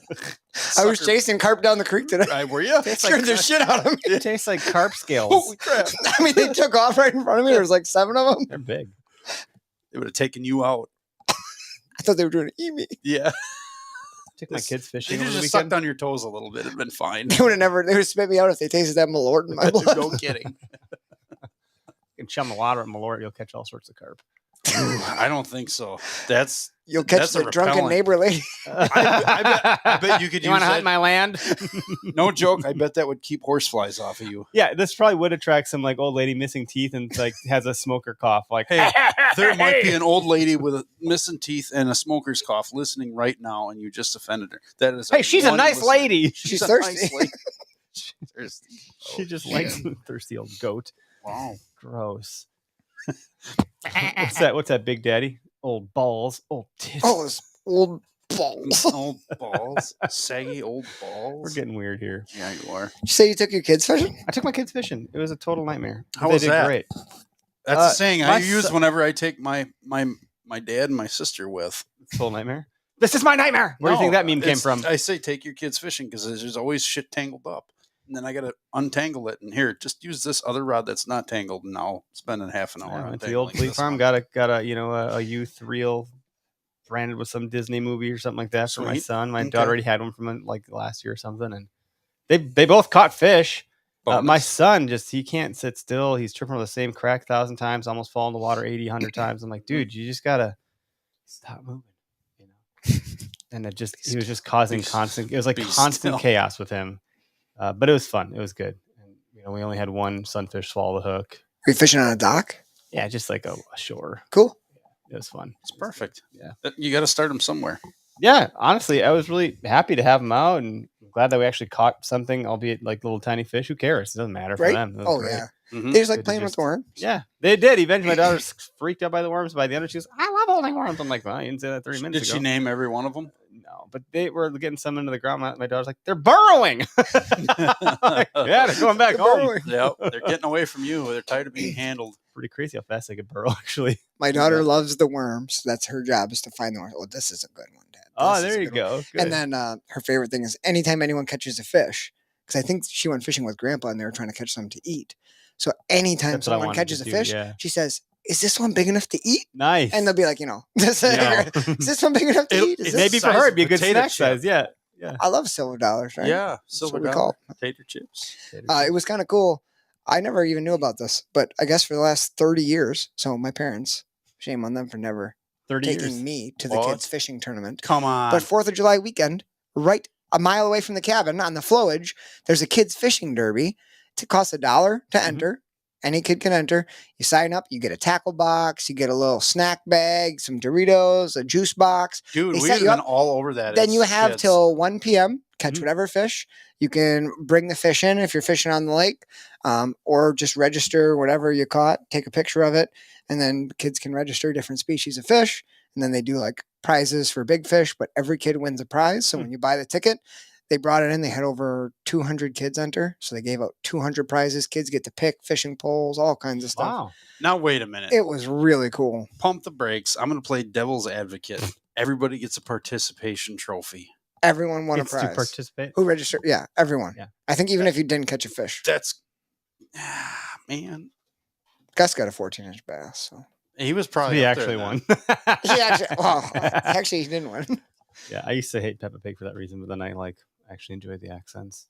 I was Sucker. chasing carp down the creek today. Were you? Scared the shit out of me. It tastes like carp scales. Holy crap. I mean, they took off right in front of me. There was like 7 of them. They're big. It would have taken you out. I thought they were doing to eat me. Yeah. Took my kids fishing They over the just weekend. sucked on your toes a little bit. It'd been fine. They would have never. They would have spit me out if they tasted that malort in my blood. No kidding. You can chum the water at Malort, you'll catch all sorts of carp. I don't think so. That's You'll catch That's a the drunken repellent. neighbor lady. I bet you could You use want to hunt that. my land? No joke. I bet that would keep horseflies off of you. Yeah, this probably would attract some like old lady missing teeth and like has a smoker cough. Like, Hey, there might be an old lady with a missing teeth and a smoker's cough listening right now, and you just offended her. That is. hey, she's a one nice listener. lady. She's a thirsty. nice lady. She's thirsty. She just likes the thirsty old goat. Wow. Gross. What's that, Big Daddy? Old balls. Old tits. Oh, those old balls. Old balls, saggy old balls. We're getting weird here. Yeah, you are. You say you took your kids fishing? I took my kids fishing. It was a total nightmare. How They was did that? Great. That's a saying my I use son- whenever I take my dad and my sister with. Total nightmare. This is my nightmare. Where do you think that meme came from? I say take your kids fishing because there's always shit tangled up, and then I got to untangle it. And here, just use this other rod that's not tangled, and I'll spend half an hour. I went to the old untangling Fleet this Farm. one. Got a youth reel branded with some Disney movie or something like that for my Sweet. son. My Okay. daughter already had one from like last year or something, and they both caught fish. My Bonus. son he can't sit still. He's tripping over the same crack 1,000 times, almost fall in the water 80, 100 times. I'm like, dude, you just gotta stop moving, you know. And he was just causing constant. It was like be constant still. chaos with him, but it was fun. It was good. And we only had one sunfish swallow the hook. Were you fishing on a dock? Yeah, just like a shore. Cool. It was fun. It's perfect. Yeah. You got to start them somewhere. Yeah, honestly, I was really happy to have them out, and I'm glad that we actually caught something, albeit like little tiny fish. Who cares? It doesn't matter for Right? them. It was Oh, great. yeah. Mhm. They just like Good to playing with just- the worms. Yeah, they did. Eventually, my daughter's freaked out by the worms. By the end, she goes, "I love holding worms." I'm like, "Well, you didn't say that 30 minutes Did ago." she name every one of them? No, but they were getting some into the ground. My daughter's like, they're burrowing. Like, yeah, they're going back They're home. burrowing. Yep, they're getting away from you. They're tired of being handled. Pretty crazy how fast they could burrow, actually. My daughter loves the worms. That's her job, is to find the worms. Oh, this is a good one, Dad. Oh, This is there a you good one. go. Good. And then her favorite thing is anytime anyone catches a fish, because I think she went fishing with Grandpa and they were trying to catch some to eat. So anytime That's what I someone wanted catches to a do, fish, yeah. she says, "Is this one big enough to eat?" Nice. And they'll be like, is Yeah. this one big enough to eat? Is it's this- Maybe for size her, of it'd be a good potato snack chip. size. Yeah. Yeah. I love silver dollars, right? Yeah, what silver we dollar call potato chips. It was kind of cool. I never even knew about this, but I guess for the last 30 years, so my parents, shame on them for never 30 taking years. me to the What? kids' fishing tournament. Come on. But 4th of July weekend, right a mile away from the cabin on the flowage, there's a kids' fishing derby. It costs $1 to enter. Any kid can enter. You sign up, you get a tackle box, you get a little snack bag, some Doritos, a juice box. Dude, They we've set you been up. all over that. Then as you have kids. till 1 p.m. Catch Mhm. whatever fish. You can bring the fish in if you're fishing on the lake, or just register whatever you caught, take a picture of it, and then kids can register different species of fish. And then they do like prizes for big fish, but every kid wins a prize. So when you buy the ticket, they brought it in. They had over 200 kids enter. So they gave out 200 prizes. Kids get to pick fishing poles, all kinds of stuff. Wow. Now wait a minute. It was really cool. Pump the brakes. I'm going to play devil's advocate. Everybody gets a participation trophy. Everyone won a It's to prize. participate. Who registered? Yeah, everyone. Yeah. I think even if you didn't catch a fish. That's man. Gus got a 14-inch bass. So He was probably He up there actually then. won. actually, he didn't win. Yeah, I used to hate Peppa Pig for that reason, but then I actually enjoyed the accents.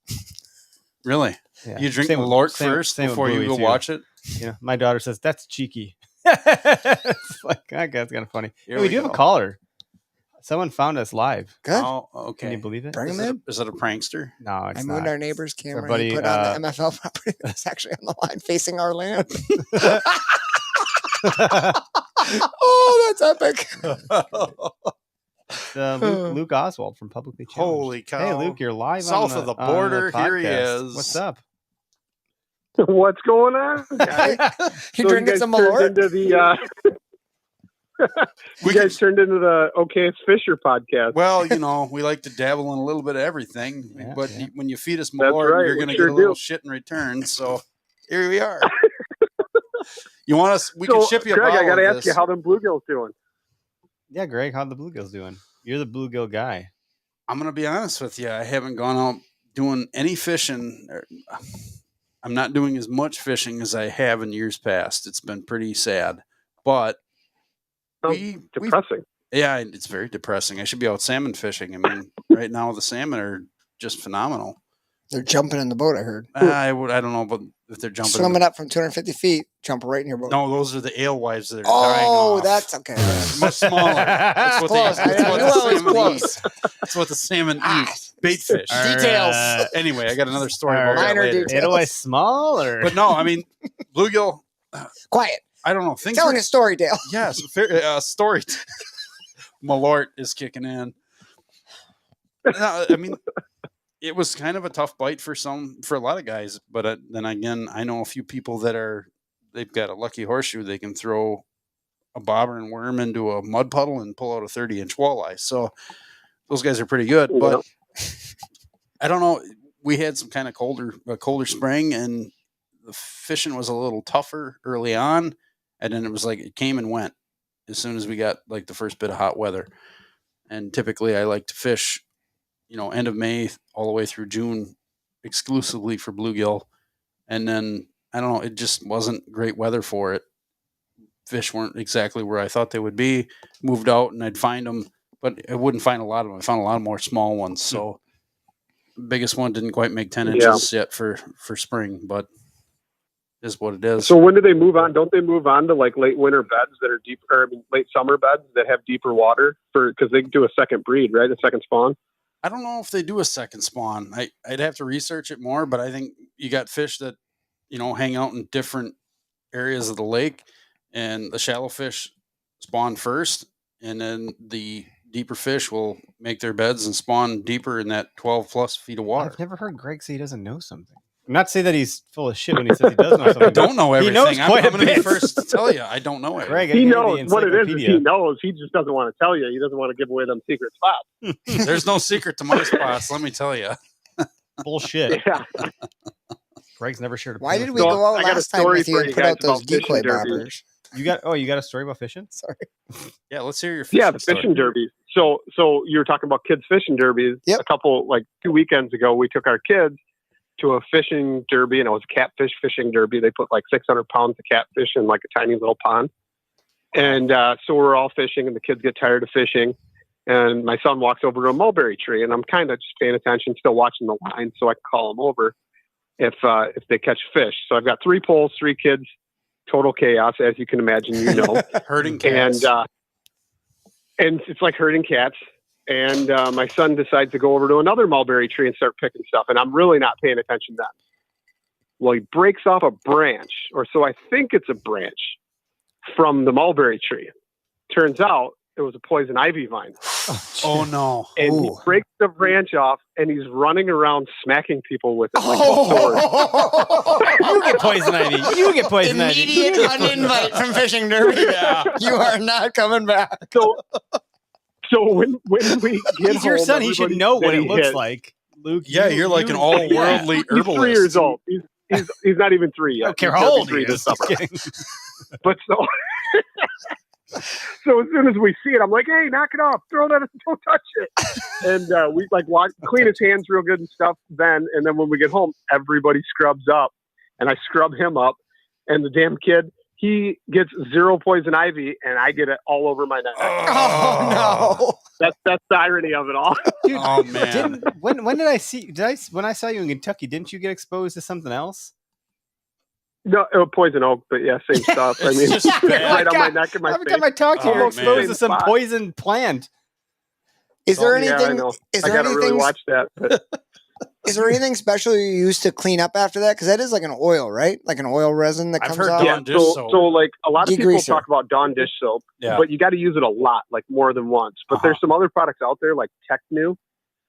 Really? Yeah. You drink Same with- Malort same- first same with before you Bluey, go too. watch it? You know, my daughter says that's cheeky. It's like, okay, that's kind of funny. Here Hey, we we do have a go. caller. Someone found us live. Good. Oh, Can okay. you believe it? Bring Is him it, in. is it a prankster? No, it's I not. moved our neighbor's camera. buddy, He put on the MFL property that's actually on the line facing our land. Oh, that's epic. Luke Oswald from Publicly Challenged. Holy cow. Hey, Luke, you're live South on of the border, here he podcast. is. What's up? What's going on, guys? He So drinking guys some turned Malort. into the you guys turned into the Okayest Fisher podcast. Well, we like to dabble in a little bit of everything, Yeah, but yeah. when you feed us That's Malort, right, you're we going to sure get a little do. shit in return. So here we are. You want us? We so, can ship you a Greg, bottle I got to of ask you this. how them bluegills doing. Yeah, Greg, how the bluegills doing? You're the bluegill guy. I'm going to be honest with you. I haven't gone out doing any fishing. I'm not doing as much fishing as I have in years past. It's been pretty sad, but Depressing. yeah, it's very depressing. I should be out salmon fishing. I mean, right now the salmon are just phenomenal. They're jumping in the boat, I heard. I don't know, but if they're jumping, Swimming up from 250 feet, jump right in your boat. no, those are the alewives that are dying Oh, off. that's okay. much smaller. That's what, Close. that's I what knew the I was salmon close. eat. That's what the salmon Ah, eat. Bait fish. Details. Anyway, I got another story about that Minor later. details. Edelweiss small or? But no, I mean, bluegill. Quiet. I don't know. Things Telling are- a story, Dale. Yes, story. Malort is kicking in. No, I mean, it was kind of a tough bite for a lot of guys. But then again, I know a few people they've got a lucky horseshoe. They can throw a bobber and worm into a mud puddle and pull out a 30-inch walleye. So those guys are pretty good. But I don't know. We had some kind of colder spring, and the fishing was a little tougher early on. And then it was like it came and went as soon as we got like the first bit of hot weather. And typically I like to fish, end of May all the way through June exclusively for bluegill. And then, I don't know, it just wasn't great weather for it. Fish weren't exactly where I thought they would be. Moved out and I'd find them, but I wouldn't find a lot of them. I found a lot more small ones. So biggest one didn't quite make 10 inches yet for spring, but is what it is. So when do they move on? Don't they move on to like late winter beds that are deep, or late summer beds that have deeper water because they do a second breed, right? A second spawn. I don't know if they do a second spawn. I'd have to research it more, but I think you got fish that, hang out in different areas of the lake, and the shallow fish spawn first, and then the deeper fish will make their beds and spawn deeper in that 12 plus feet of water. I've never heard Greg say he doesn't know something. Not to say that he's full of shit when he says he does know something. I don't know everything. He knows quite I'm a going to be bit. first to tell you. I don't know it. Greg, I He gave you knows the what it is. encyclopedia. He knows. He just doesn't want to tell you. He doesn't want to give away them secret spots. There's no secret to my spots. Let me tell you. Bullshit. Yeah. Greg's never shared a Why pen did with we me. go out I got a last time story with you for and you put guys out those about fishing decoy derbies. bobbers? You got a story about fishing? Sorry. Yeah, let's hear your fishing Yeah, the story. fishing derbies. So you were talking about kids fishing derbies. Yep. A couple, like 2 weekends ago, we took our kids to a fishing derby, and it was a catfish fishing derby. They put like 600 pounds of catfish in like a tiny little pond. And so we're all fishing, and the kids get tired of fishing. And my son walks over to a mulberry tree, and I'm kind of just paying attention, still watching the line, so I can call him over if they catch fish. So I've got 3 poles, 3 kids, total chaos, as you can imagine, you know. Herding cats. And it's like herding cats. And my son decides to go over to another mulberry tree and start picking stuff. And I'm really not paying attention then. Well, he breaks off a branch, or so I think it's a branch, from the mulberry tree. Turns out it was a poison ivy vine. Oh, no. And he Ooh. breaks the branch off, and he's running around smacking people with it. Like a sword. You get poison ivy. You get poison ivy. Immediate uninvite from fishing derby. Yeah. You are not coming back. So when we get He's your home, son. He should everybody know what that it he looks hit- like. Luke, Yeah, you're like an all-worldly He's herbalist. 3 years old. He's not even 3 I yet. don't care He's how gonna be old he 3 this is. Just summer. kidding. But so as soon as we see it, I'm like, hey, knock it off. Throw that, don't touch it. And we like clean his hands real good and stuff then. And then when we get home, everybody scrubs up. And I scrub him up. And the damn kid, he gets 0 poison ivy, and I get it all over my neck. Oh, That's the irony of it all. Dude, Oh, man. when did I see? When I saw you in Kentucky? Didn't you get exposed to something else? No, it was poison oak, but yeah, same stuff. I It's mean, just it's bad. right on my God, neck and my Every face. time I talk to you, Oh, you're man. exposed to some Spot. poison plant. Is there Yeah, I anything? know. Is I there gotta really anything? watch that. But Is there anything special you use to clean up after that? Because that is like an oil, right? Like an oil resin that I've comes heard out. Dawn dish so soap. like a lot of people Degreaser. talk about Dawn dish soap, Yeah. but you got to use it a lot, like more than once. But there's some other products out there like Technu,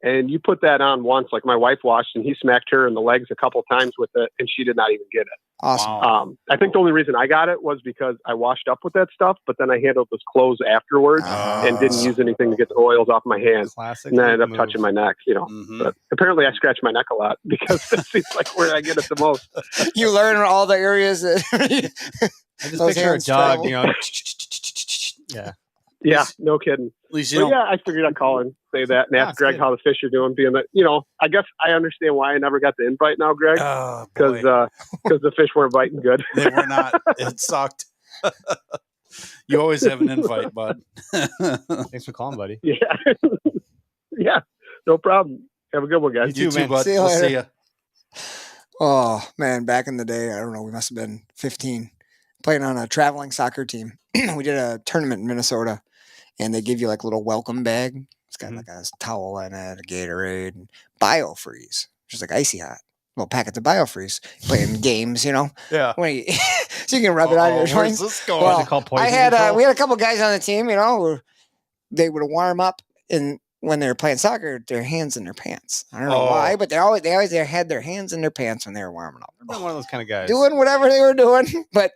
and you put that on once. Like my wife washed, and he smacked her in the legs a couple times with it, and she did not even get it. Awesome. Wow. I think the only reason I got it was because I washed up with that stuff, but then I handled those clothes afterwards and didn't use anything to get the oils off my hands. Classic. And then I ended up move. touching my neck, you know. Mhm. But apparently I scratch my neck a lot because that seems like where I get it the most. You learn all the areas that. I just Those picture a hands dog, travel. you know. Yeah. Yeah, no kidding. At least you But don't. yeah, I figured I'd call and say that and Ah, ask it's Greg good. how the fish are doing, being that, you know, I guess I understand why I never got the invite now, Greg, Oh, because boy. the fish weren't biting good. They were not. It sucked. You always have an invite, bud. Thanks for calling, buddy. Yeah. Yeah, no problem. Have a good one, guys. You You too, too, man. bud. See you We'll later. see you. Oh man, back in the day, I don't know, we must have been 15, playing on a traveling soccer team. We did a tournament in Minnesota, and they give you like a little welcome bag. It's got like a towel in it, a Gatorade, and BioFreeze, which is like icy hot. Little packets of BioFreeze. Playing games, you know. Yeah. When you, so you can rub it on your Where's joints. this going? Well, Is it called poison I had control? we had a couple guys on the team, you know, who they would warm up and when they were playing soccer, their hands in their pants. I don't know why, but they always had their hands in their pants when they were warming up. I've been one of those kind of guys. Doing whatever they were doing, but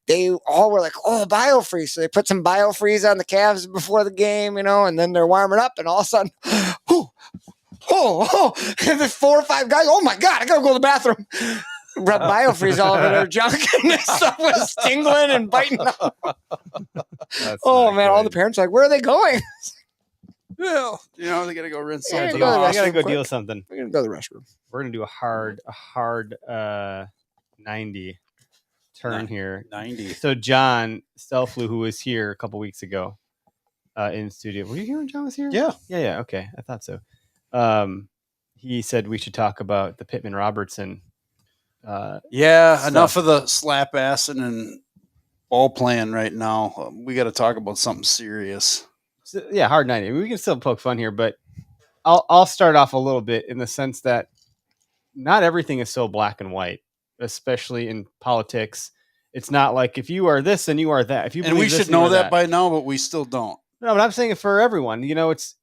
they all were like, "Oh, BioFreeze!" So they put some BioFreeze on the calves before the game, you know, and then they're warming up, and all of a sudden, and there's 4 or 5 guys. Oh my god, I gotta go to the bathroom. Rub BioFreeze all over their junk, and this stuff was tingling and biting up. That's Oh not man, all the good. parents are like, "Where are they going?" Well, you know, they got to go rinse Yeah, something go to the I off. gotta restroom go quick. deal with something. We're gonna go to the restroom. We're gonna do a hard 90 turn here. 90. So John Stelflew, who was here a couple weeks ago in studio, were you here when John was here? Yeah. Yeah. Okay, I thought so. He said we should talk about the Pittman Robertson. Yeah, Stuff. enough of the slap assing and ball playing right now. We got to talk about something serious. So, yeah, hard 90. I mean, we can still poke fun here, but I'll start off a little bit in the sense that not everything is so black and white, especially in politics. It's not like if you are this and you are that. If you And we believe this should and you know are that by now, but we still don't. No, but I'm saying it for everyone. You know, it's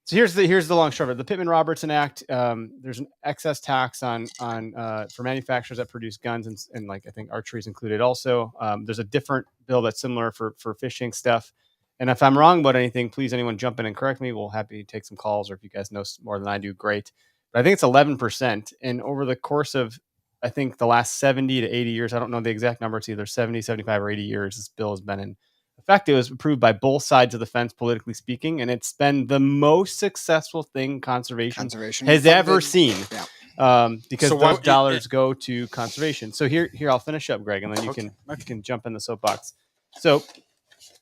So here's the long short of it. The Pittman-Robertson Act. There's an excess tax on for manufacturers that produce guns and like I think archery is included. Also, there's a different bill that's similar for fishing stuff. And if I'm wrong about anything, please anyone jump in and correct me. We'll happy to take some calls, or if you guys know more than I do, great. But I think it's 11%. And over the course of I think the last 70 to 80 years, I don't know the exact number. It's either 70, 75, or 80 years. This bill has been in effect. It was approved by both sides of the fence, politically speaking, and it's been the most successful thing conservation has ever seen. Yeah. Because So those dollars go to conservation. So here I'll finish up, Greg, and then you can jump in the soapbox. So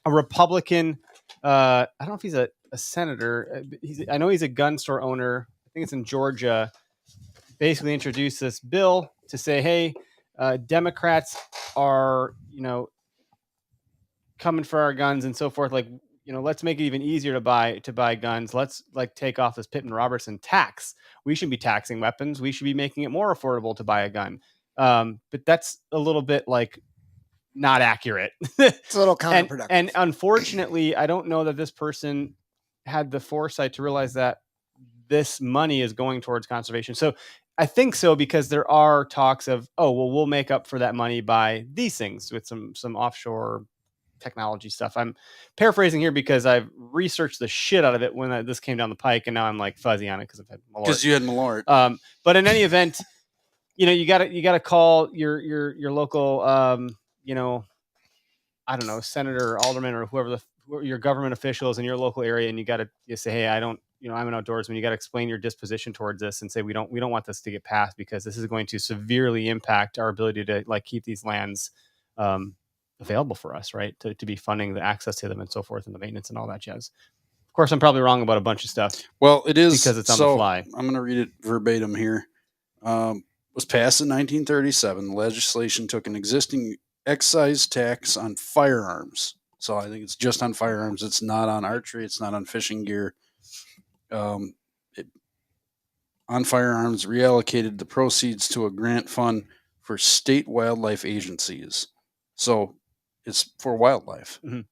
a Republican, I don't know if he's a senator. I know he's a gun store owner. I think it's in Georgia. Basically introduced this bill to say, hey, Democrats are, coming for our guns and so forth. Like, let's make it even easier to buy guns. Let's like take off this Pittman-Robertson tax. We should be taxing weapons. We should be making it more affordable to buy a gun. But that's a little bit like not accurate. It's a little counterproductive. And unfortunately, I don't know that this person had the foresight to realize that this money is going towards conservation. So I think so, because there are talks of, we'll make up for that money by these things with some offshore technology stuff. I'm paraphrasing here because I've researched the shit out of it when this came down the pike, and now I'm like fuzzy on it because I've had Malort. Because you had Malort. But in any event, you gotta call your local, I don't know, senator, or alderman, or whoever your government officials in your local area, and you say, hey, I'm an outdoorsman. You got to explain your disposition towards this and say we don't want this to get passed because this is going to severely impact our ability to like keep these lands available for us, right? To be funding the access to them and so forth and the maintenance and all that jazz. Of course, I'm probably wrong about a bunch of stuff. Well, it is because it's on the fly. I'm going to read it verbatim here. Was passed in 1937. The legislation took an existing excise tax on firearms. So I think it's just on firearms. It's not on archery. It's not on fishing gear. On firearms, reallocated the proceeds to a grant fund for state wildlife agencies. So it's for wildlife. Mm-hmm.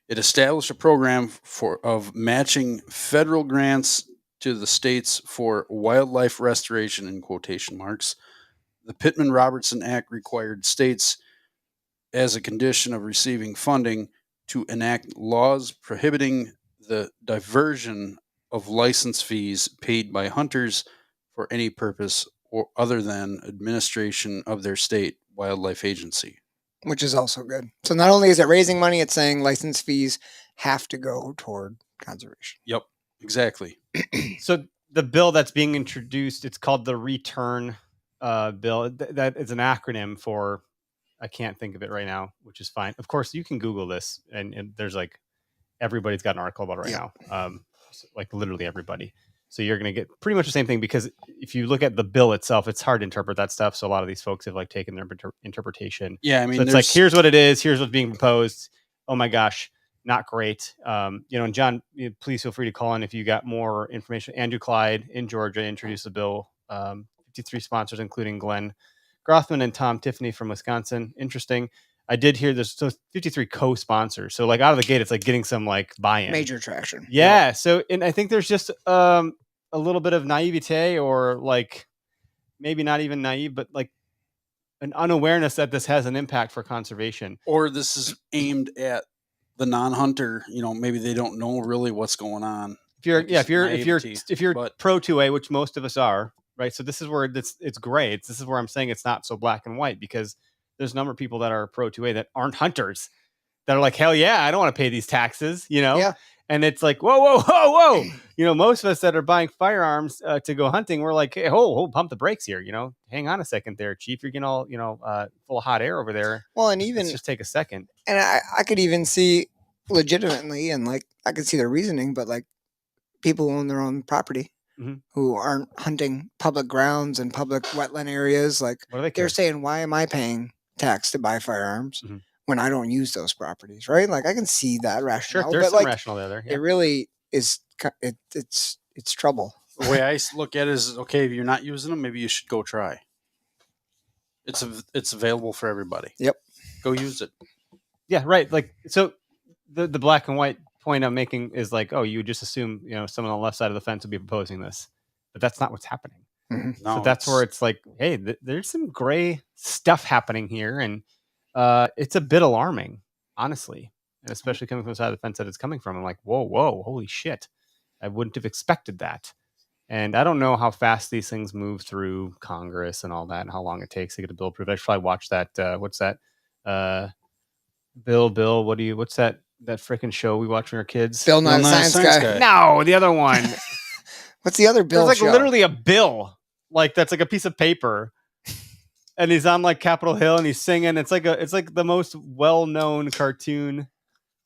It established a program of matching federal grants to the states for wildlife restoration, in quotation marks. The Pittman-Robertson Act required states, as a condition of receiving funding, to enact laws prohibiting the diversion of license fees paid by hunters for any purpose or other than administration of their state wildlife agency. Which is also good. So not only is it raising money, it's saying license fees have to go toward conservation. Yep, exactly. So the bill that's being introduced, it's called the Return Bill. That is an acronym for, I can't think of it right now, which is fine. Of course, you can Google this, and there's like, everybody's got an article about it right now. Like literally everybody. So you're going to get pretty much the same thing, because if you look at the bill itself, it's hard to interpret that stuff. So a lot of these folks have like taken their interpretation. Yeah, I mean, so it's like, here's what it is. Here's what's being proposed. Oh my gosh, not great. And John, please feel free to call in if you got more information. Andrew Clyde in Georgia introduced the bill. 53 sponsors, including Glenn Grothman and Tom Tiffany from Wisconsin. Interesting. I did hear there's 53 co-sponsors. So like out of the gate, it's like getting some like buy-in. Major traction. Yeah. Yep. So, and I think there's just a little bit of naivete, or like maybe not even naive, but like an unawareness that this has an impact for conservation. Or this is aimed at the non-hunter. Maybe they don't know really what's going on. If you're pro 2A, which most of us are, right? So this is where it's gray. This is where I'm saying it's not so black and white, because there's a number of people that are pro 2A that aren't hunters that are like, hell yeah, I don't want to pay these taxes, Yeah. And it's like, whoa. Most of us that are buying firearms to go hunting, we're like, hey, pump the brakes here. Hang on a second there, Chief. You're getting all, full of hot air over there. Well, and even let's just take a second. And I could even see legitimately, and like I could see their reasoning, but like people who own their own property, mm-hmm. who aren't hunting public grounds and public wetland areas, like they're saying, why am I paying tax to buy firearms mm-hmm. when I don't use those properties, right? Like I can see that rationale. Sure, there's but some like, rationale there. Yeah. It really is. It's trouble. The way I look at it is, okay, if you're not using them, maybe you should go try. It's available for everybody. Yep. Go use it. Yeah, right. Like, so the black and white point I'm making is like, oh, you would just assume, someone on the left side of the fence would be proposing this, but that's not what's happening. Mhm. No, So that's where it's like, hey, there's some gray stuff happening here, and it's a bit alarming, honestly, and especially coming from the side of the fence that it's coming from. I'm like, whoa, holy shit! I wouldn't have expected that, and I don't know how fast these things move through Congress and all that, and how long it takes to get a bill approved. I should probably watch that. What's that? Bill, what's that freaking show we watch when we were kids? Bill Nye the Nye the Science Science Guy. Guy. No, the other one. What's the other Bill There's like show? literally a bill, like that's like a piece of paper, and he's on like Capitol Hill and he's singing. It's like the most well-known cartoon.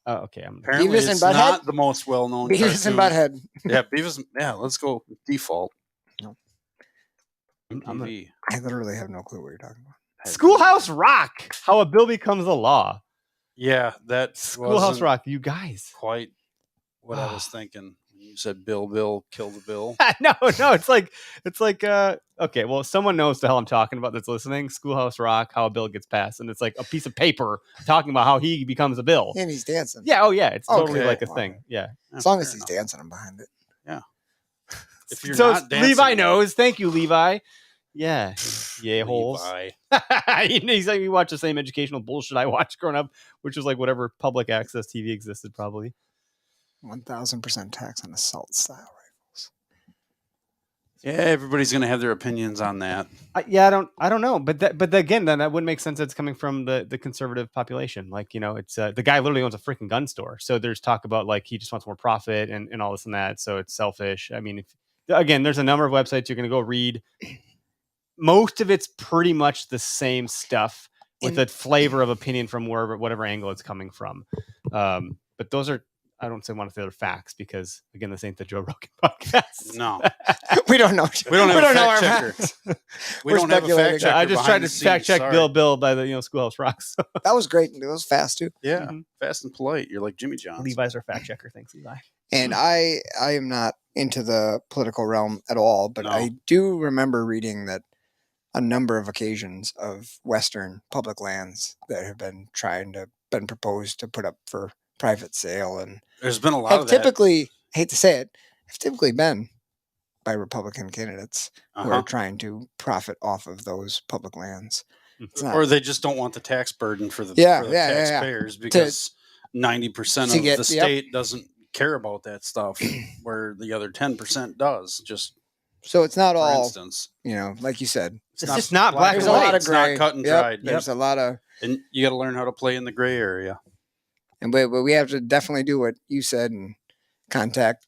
Oh, okay. Apparently, Beavis and it's Butthead? not the most well-known. Beavis and cartoon. Butthead. Yeah, Beavis. Yeah, let's go default. No. MTV. I literally have no clue what you're talking about. Schoolhouse Rock. How a bill becomes a law. Yeah, that Schoolhouse wasn't Rock. You guys. quite what I was thinking when you said Bill, kill the bill. No. It's like. Okay. Well, someone knows the hell I'm talking about that's listening. Schoolhouse Rock. How a bill gets passed, and it's like a piece of paper talking about how he becomes a bill. And he's dancing. Yeah. Oh, yeah. It's totally Okay. like a thing. Yeah. As long as Fair he's enough. dancing, I'm behind it. If you're So not dancing, Levi knows. Thank you, Levi. Yeah. Yeah, holes. Levi. He's like, we watch the same educational bullshit I watched growing up, which was like whatever public access TV existed, probably. 1,000% tax on assault style rifles. Yeah, everybody's gonna have their opinions on that. I don't know, but again, then that wouldn't make sense. It's coming from the conservative population. Like, it's the guy literally owns a freaking gun store. So there's talk about like he just wants more profit and all this and that. So it's selfish. I mean, again, there's a number of websites you're gonna go read. Most of it's pretty much the same stuff with a flavor of opinion from whatever angle it's coming from. But those are, I don't want to say they're facts because again, this ain't the Joe Rogan podcast. No, We don't know. we don't have a know our fact checker. facts. We We're don't have a speculating. fact checker. I just tried behind to the fact scenes, check sorry. Bill by the Schoolhouse Rock. So That was great. It was fast too. Yeah, Mhm. fast and polite. You're like Jimmy John's. Levi's our fact checker. Thanks, Levi. And I am not into the political realm at all, but No. I do remember reading that a number of occasions of Western public lands that have been been proposed to put up for private sale and There's been a lot have of that. typically, hate to say it, have typically been by Republican candidates who are Uh-huh. trying to profit off of those public lands. It's not- Or they just don't want the tax burden for the, Yeah, for the yeah, yeah, yeah. taxpayers because 90% to of get- the state doesn't care about that stuff, where the other 10% does. Just so it's not for all, instance, like you said, It's just not black there's and a white. lot of It's not gray. cut and Yep, dried. There's a lot of, and you got to learn how to play in the gray area. but we have to definitely do what you said and contact.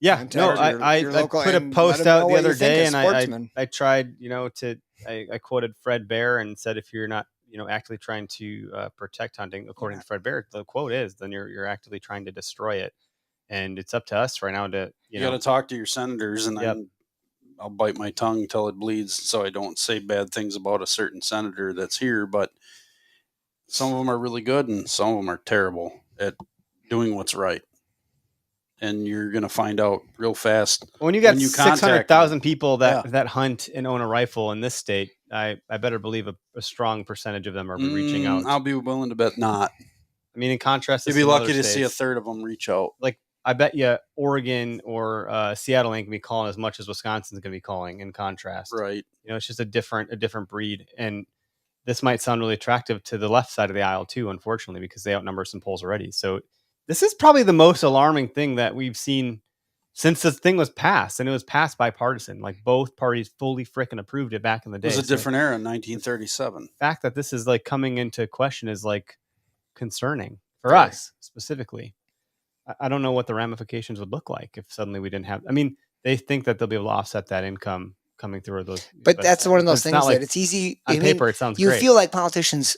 Yeah, contact no, your I local put a and post let 'em know out the what other you think day, as and sportsmen. I tried, I quoted Fred Bear and said, if you're not, actively trying to protect hunting, according to Fred Bear, the quote is, then you're actively trying to destroy it, and it's up to us right now to, You got to talk to your senators, and Yep. then I'll bite my tongue until it bleeds, so I don't say bad things about a certain senator that's here. But some of them are really good, and some of them are terrible at doing what's right. And you're gonna find out real fast. when you got when you contact 600,000 people that Yeah. that hunt and own a rifle in this state, I better believe a strong percentage of them are reaching out. I'll be willing to bet not. I mean, in contrast to You'd be some lucky other to see a states, third of them reach out. I bet you Oregon or Seattle ain't gonna be calling as much as Wisconsin's gonna be calling. In contrast, Right. it's just a different breed, and this might sound really attractive to the left side of the aisle too, unfortunately, because they outnumber some polls already. So this is probably the most alarming thing that we've seen since this thing was passed, and it was passed bipartisan. Like both parties fully frickin' approved it back in the It day. was a So different era in 1937. the fact that this is like coming into question is like concerning for Very. us specifically. I don't know what the ramifications would look like if suddenly we didn't have. I mean, they think that they'll be able to offset that income coming through those. But that's one of those it's not things like that it's easy. on I mean, paper. It sounds you great. feel like politicians,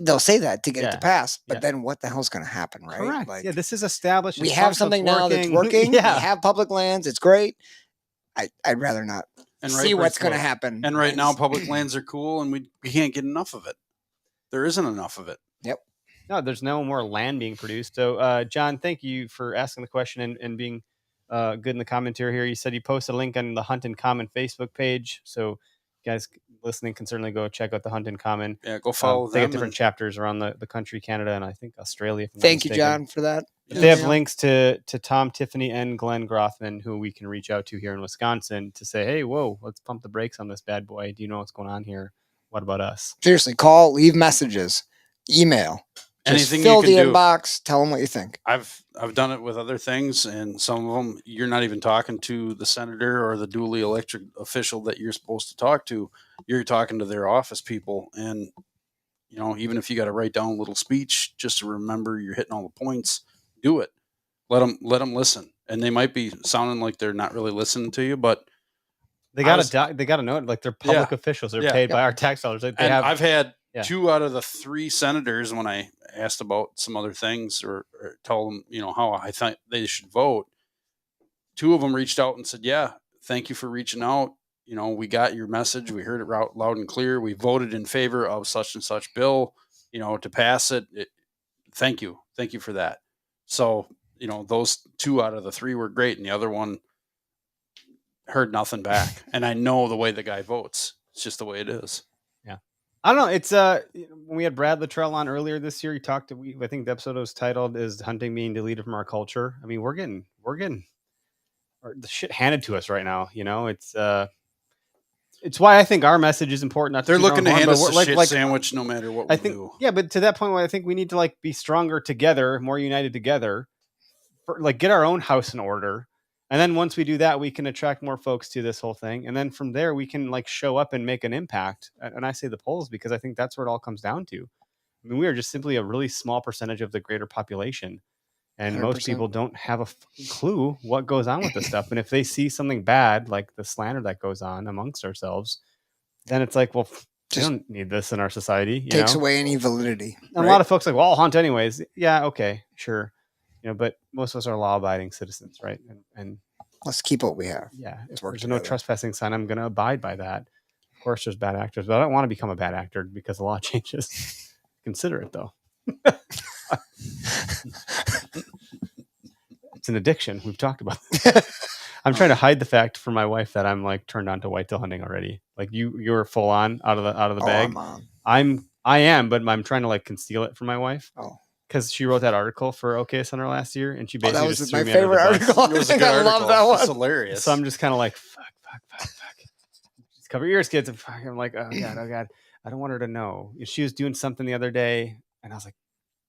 they'll say that to get it Yeah. to pass, but Yeah. then what the hell's going to happen, right? Correct. Like, Yeah, this is established. we it's have functional, something it's now that's working. Yeah. We have public lands. It's great. I'd rather not And see what's going to close. happen. And right now, public lands are cool, and we can't get enough of it. There isn't enough of it. No, there's no more land being produced. So, John, thank you for asking the question and being good in the commentary here. You said you posted a link on the Hunt and Common Facebook page. So, guys, listening can certainly go check out the Hunt in Common. Yeah, go follow them. They got different chapters around the country, Canada, and I think Australia. If I'm not Thank you, mistaken. John, for that. But they have email. links to Tom, Tiffany, and Glenn Grothman, who we can reach out to here in Wisconsin to say, hey, whoa, let's pump the brakes on this bad boy. Do you know what's going on here? What about us? Seriously, call, leave messages, email. Just Anything fill you can the do. inbox. Tell them what you think. I've done it with other things, and some of them you're not even talking to the senator or the duly elected official that you're supposed to talk to. You're talking to their office people, and even if you got to write down a little speech just to remember you're hitting all the points, do it. Let them listen, and they might be sounding like they're not really listening to you, but They got to know it. Like they're public officials. They're paid by our tax dollars. I've had 2 out of the 3 senators when I asked about some other things or told them, how I thought they should vote. 2 of them reached out and said, yeah, thank you for reaching out. We got your message. We heard it loud and clear. We voted in favor of such and such bill, to pass it. Thank you. Thank you for that. So, those 2 out of the 3 were great. And the other one heard nothing back. And I know the way the guy votes. It's just the way it is. I don't know. It's when we had Brad Luttrell on earlier this year, he talked to I think the episode was titled "Is Hunting Being Deleted from Our Culture?" I mean, we're getting the shit handed to us right now. It's why I think our message is important. Not to They're toot our looking to own horn, hand but us a shit sandwich no matter what we do. Yeah, but to that point, I think we need to be stronger together, more united together, get our own house in order. And then once we do that, we can attract more folks to this whole thing. And then from there, we can show up and make an impact. And I say the polls because I think that's where it all comes down to. I mean, we are just simply a really small percentage of the greater population. And 100%. Most people don't have a clue what goes on with this stuff. And if they see something bad, like the slander that goes on amongst ourselves, then it's like, well, we don't need this in our society. Takes away any validity. And a lot of folks are like, well, I'll hunt anyways. Yeah, okay, sure. But most of us are law-abiding citizens, right? And let's keep what we have. Yeah, if there's no trespassing sign, I'm going to abide by that. Of course, there's bad actors, but I don't want to become a bad actor because the law changes. Consider it, though. It's an addiction. We've talked about this. I'm trying to hide the fact from my wife that I'm turned on to whitetail hunting already. You're full on out of the bag. I am, but I'm trying to conceal it from my wife. Oh. Because she wrote that article for Okayest Hunter last year, and she basically that was my favorite article. I love that one. It's hilarious. So I'm just kind of fuck. Just cover your ears, kids. I'm like, oh god, I don't want her to know. She was doing something the other day, and I was like,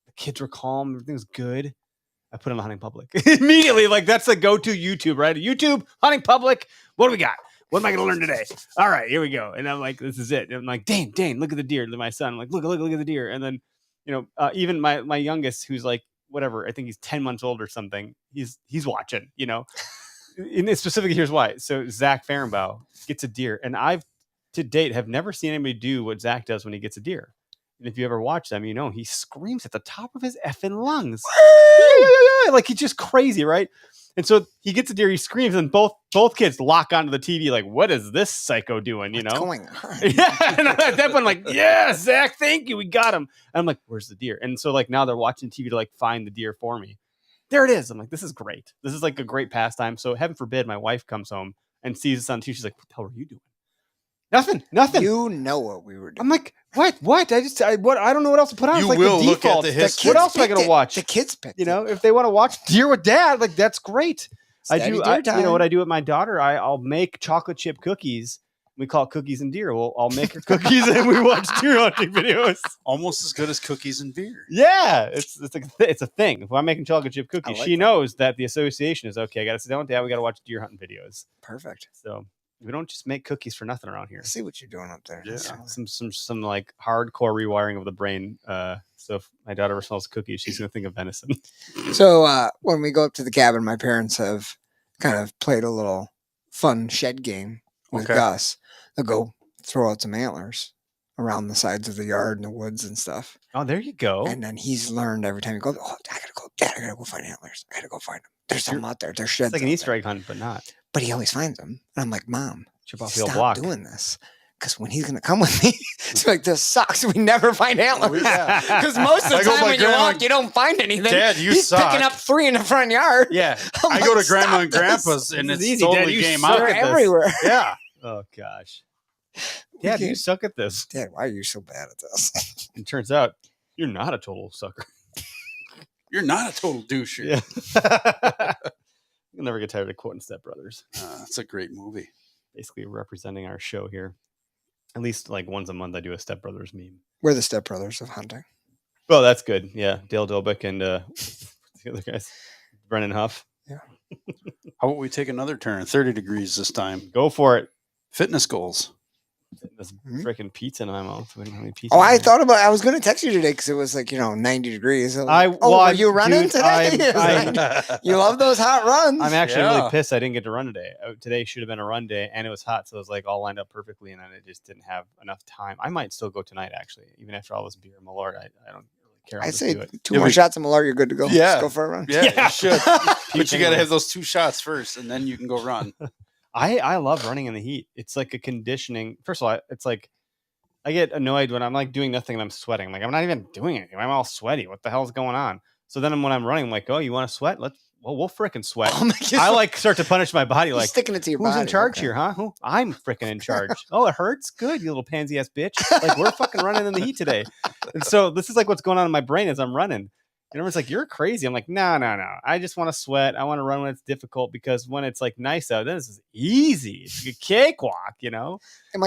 the kids were calm, everything's good. I put on Hunting Public immediately. That's the go-to YouTube, right? YouTube, Hunting Public. What do we got? What am I going to learn today? All right, here we go. And I'm like, this is it. And I'm like, Dane, look at the deer. My son, I'm like, look at the deer. And then, even my youngest, who's whatever, I think he's 10 months old or something. He's watching, And specifically, here's why. So Zach Fehrenbaugh gets a deer, and I've to date have never seen anybody do what Zach does when he gets a deer. And if you ever watch them, he screams at the top of his effing lungs. Yeah. He's just crazy, right? And so he gets a deer, he screams, and both kids lock onto the TV what is this psycho doing, What's going on? Yeah, and at that point, yeah, Zach, thank you, we got him. And I'm like, where's the deer? And so now they're watching TV to find the deer for me. There it is. I'm like, this is great. This is a great pastime. So heaven forbid my wife comes home and sees this on TV. She's like, what the hell are you doing? Nothing. You know what we were doing. I'm like, what? I don't know what else to put on. You it's will the look default. at the history. What else am I going to watch? The kids picked it. If they want to watch Deer with Dad, that's great. Steady I deer do. time. What I do with my daughter, I'll make chocolate chip cookies. We call it cookies and deer. Well, I'll make her cookies and we watch deer hunting videos. Almost as good as cookies and beer. Yeah, it's a thing. If I'm making chocolate chip cookies, she knows that the association is okay. I got to sit down with Dad. We got to watch deer hunting videos. Perfect. So we don't just make cookies for nothing around here. I see what you're doing up there. Yeah, some hardcore rewiring of the brain. So if my daughter ever smells cookies, she's gonna think of venison. So when we go up to the cabin, my parents have kind of played a little fun shed game with Gus. They'll go throw out some antlers around the sides of the yard and the woods and stuff. Oh, there you go. And then he's learned every time he goes, I gotta go find antlers. I gotta go find them. There's some out there. There's sheds. It's like an Easter egg hunt, but not. But he always finds them. And I'm like, Mom, chip off the old stop block. doing this. Because when he's going to come with me, it's this sucks. We never find antlers. Because most of the time when you walk, you don't find anything. Dad, he's suck. picking up 3 in the front yard. Yeah. I go to Grandma and Grandpa's and it's easy, totally Dad. game They're out. everywhere. Yeah. Oh, gosh. Dad, you suck at this. Dad, why are you so bad at this? And turns out you're not a total sucker. You're not a total douche. Yeah. You'll never get tired of quoting Step Brothers. That's a great movie. Basically representing our show here. At least like once a month I do a Step Brothers meme. We're the Step Brothers of hunting. Well, that's good. Yeah. Dale Dobick and the other guys. Brennan Huff. Yeah. How about we take another turn? 30 degrees this time. Go for it. Fitness goals. This Mhm. freaking pizza in my mouth. We don't have any pizza Oh, in I here. thought about. I was going to text you today because it was like 90 degrees. Well, are you running dude, today? You love those hot runs. I'm actually Yeah. really pissed I didn't get to run today. Today should have been a run day, and it was hot, so it was like all lined up perfectly, and then it just didn't have enough time. I might still go tonight, actually, even after all this beer. Malort, I don't really care. I'll I just say do it. 2 more shots of Malort, you're good to go. Yeah. Just go for a run. Yeah, Yeah. you should. But you got to anyway. have those 2 shots first, and then you can go run. I love running in the heat. It's like a conditioning. First of all, it's like I get annoyed when I'm like doing nothing and I'm sweating. I'm like, I'm not even doing anything. I'm all sweaty. What the hell's going on? So then when I'm running, I'm like, oh, you want to sweat? We'll frickin' sweat. Oh my God. I like start to punish my body. You're Like, sticking it to your who's body. in charge Okay. here, huh? Who? I'm freaking in charge. Oh, it hurts? Good, you little pansy ass bitch. Like, we're fucking running in the heat today. And so this is like what's going on in my brain as I'm running. And everyone's like, you're crazy. I'm like, no. I just want to sweat. I want to run when it's difficult because when it's like nice out, then this is easy. It's a cakewalk, Am I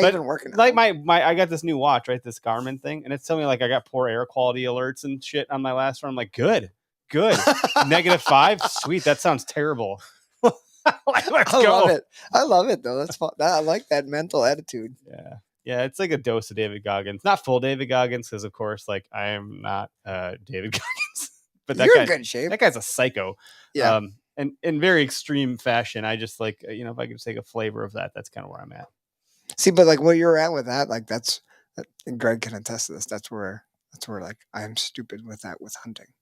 But, even working? Like my I got this new watch, right? This Garmin thing, and it's telling me like I got poor air quality alerts and shit on my last run. I'm like, good. -5, sweet. That sounds terrible. Like, let's I go. love it. I love it though. That's fun. I like that mental attitude. Yeah, it's like a dose of David Goggins. Not full David Goggins, because of course, like I am not David Goggins. But that You're guy, in good shape. that guy's a psycho. Yeah. And in very extreme fashion. I just like if I could take a flavor of that, that's kind of where I'm at. See, but like where you're at with that, like and Greg can attest to this. That's where like I am stupid with that with hunting.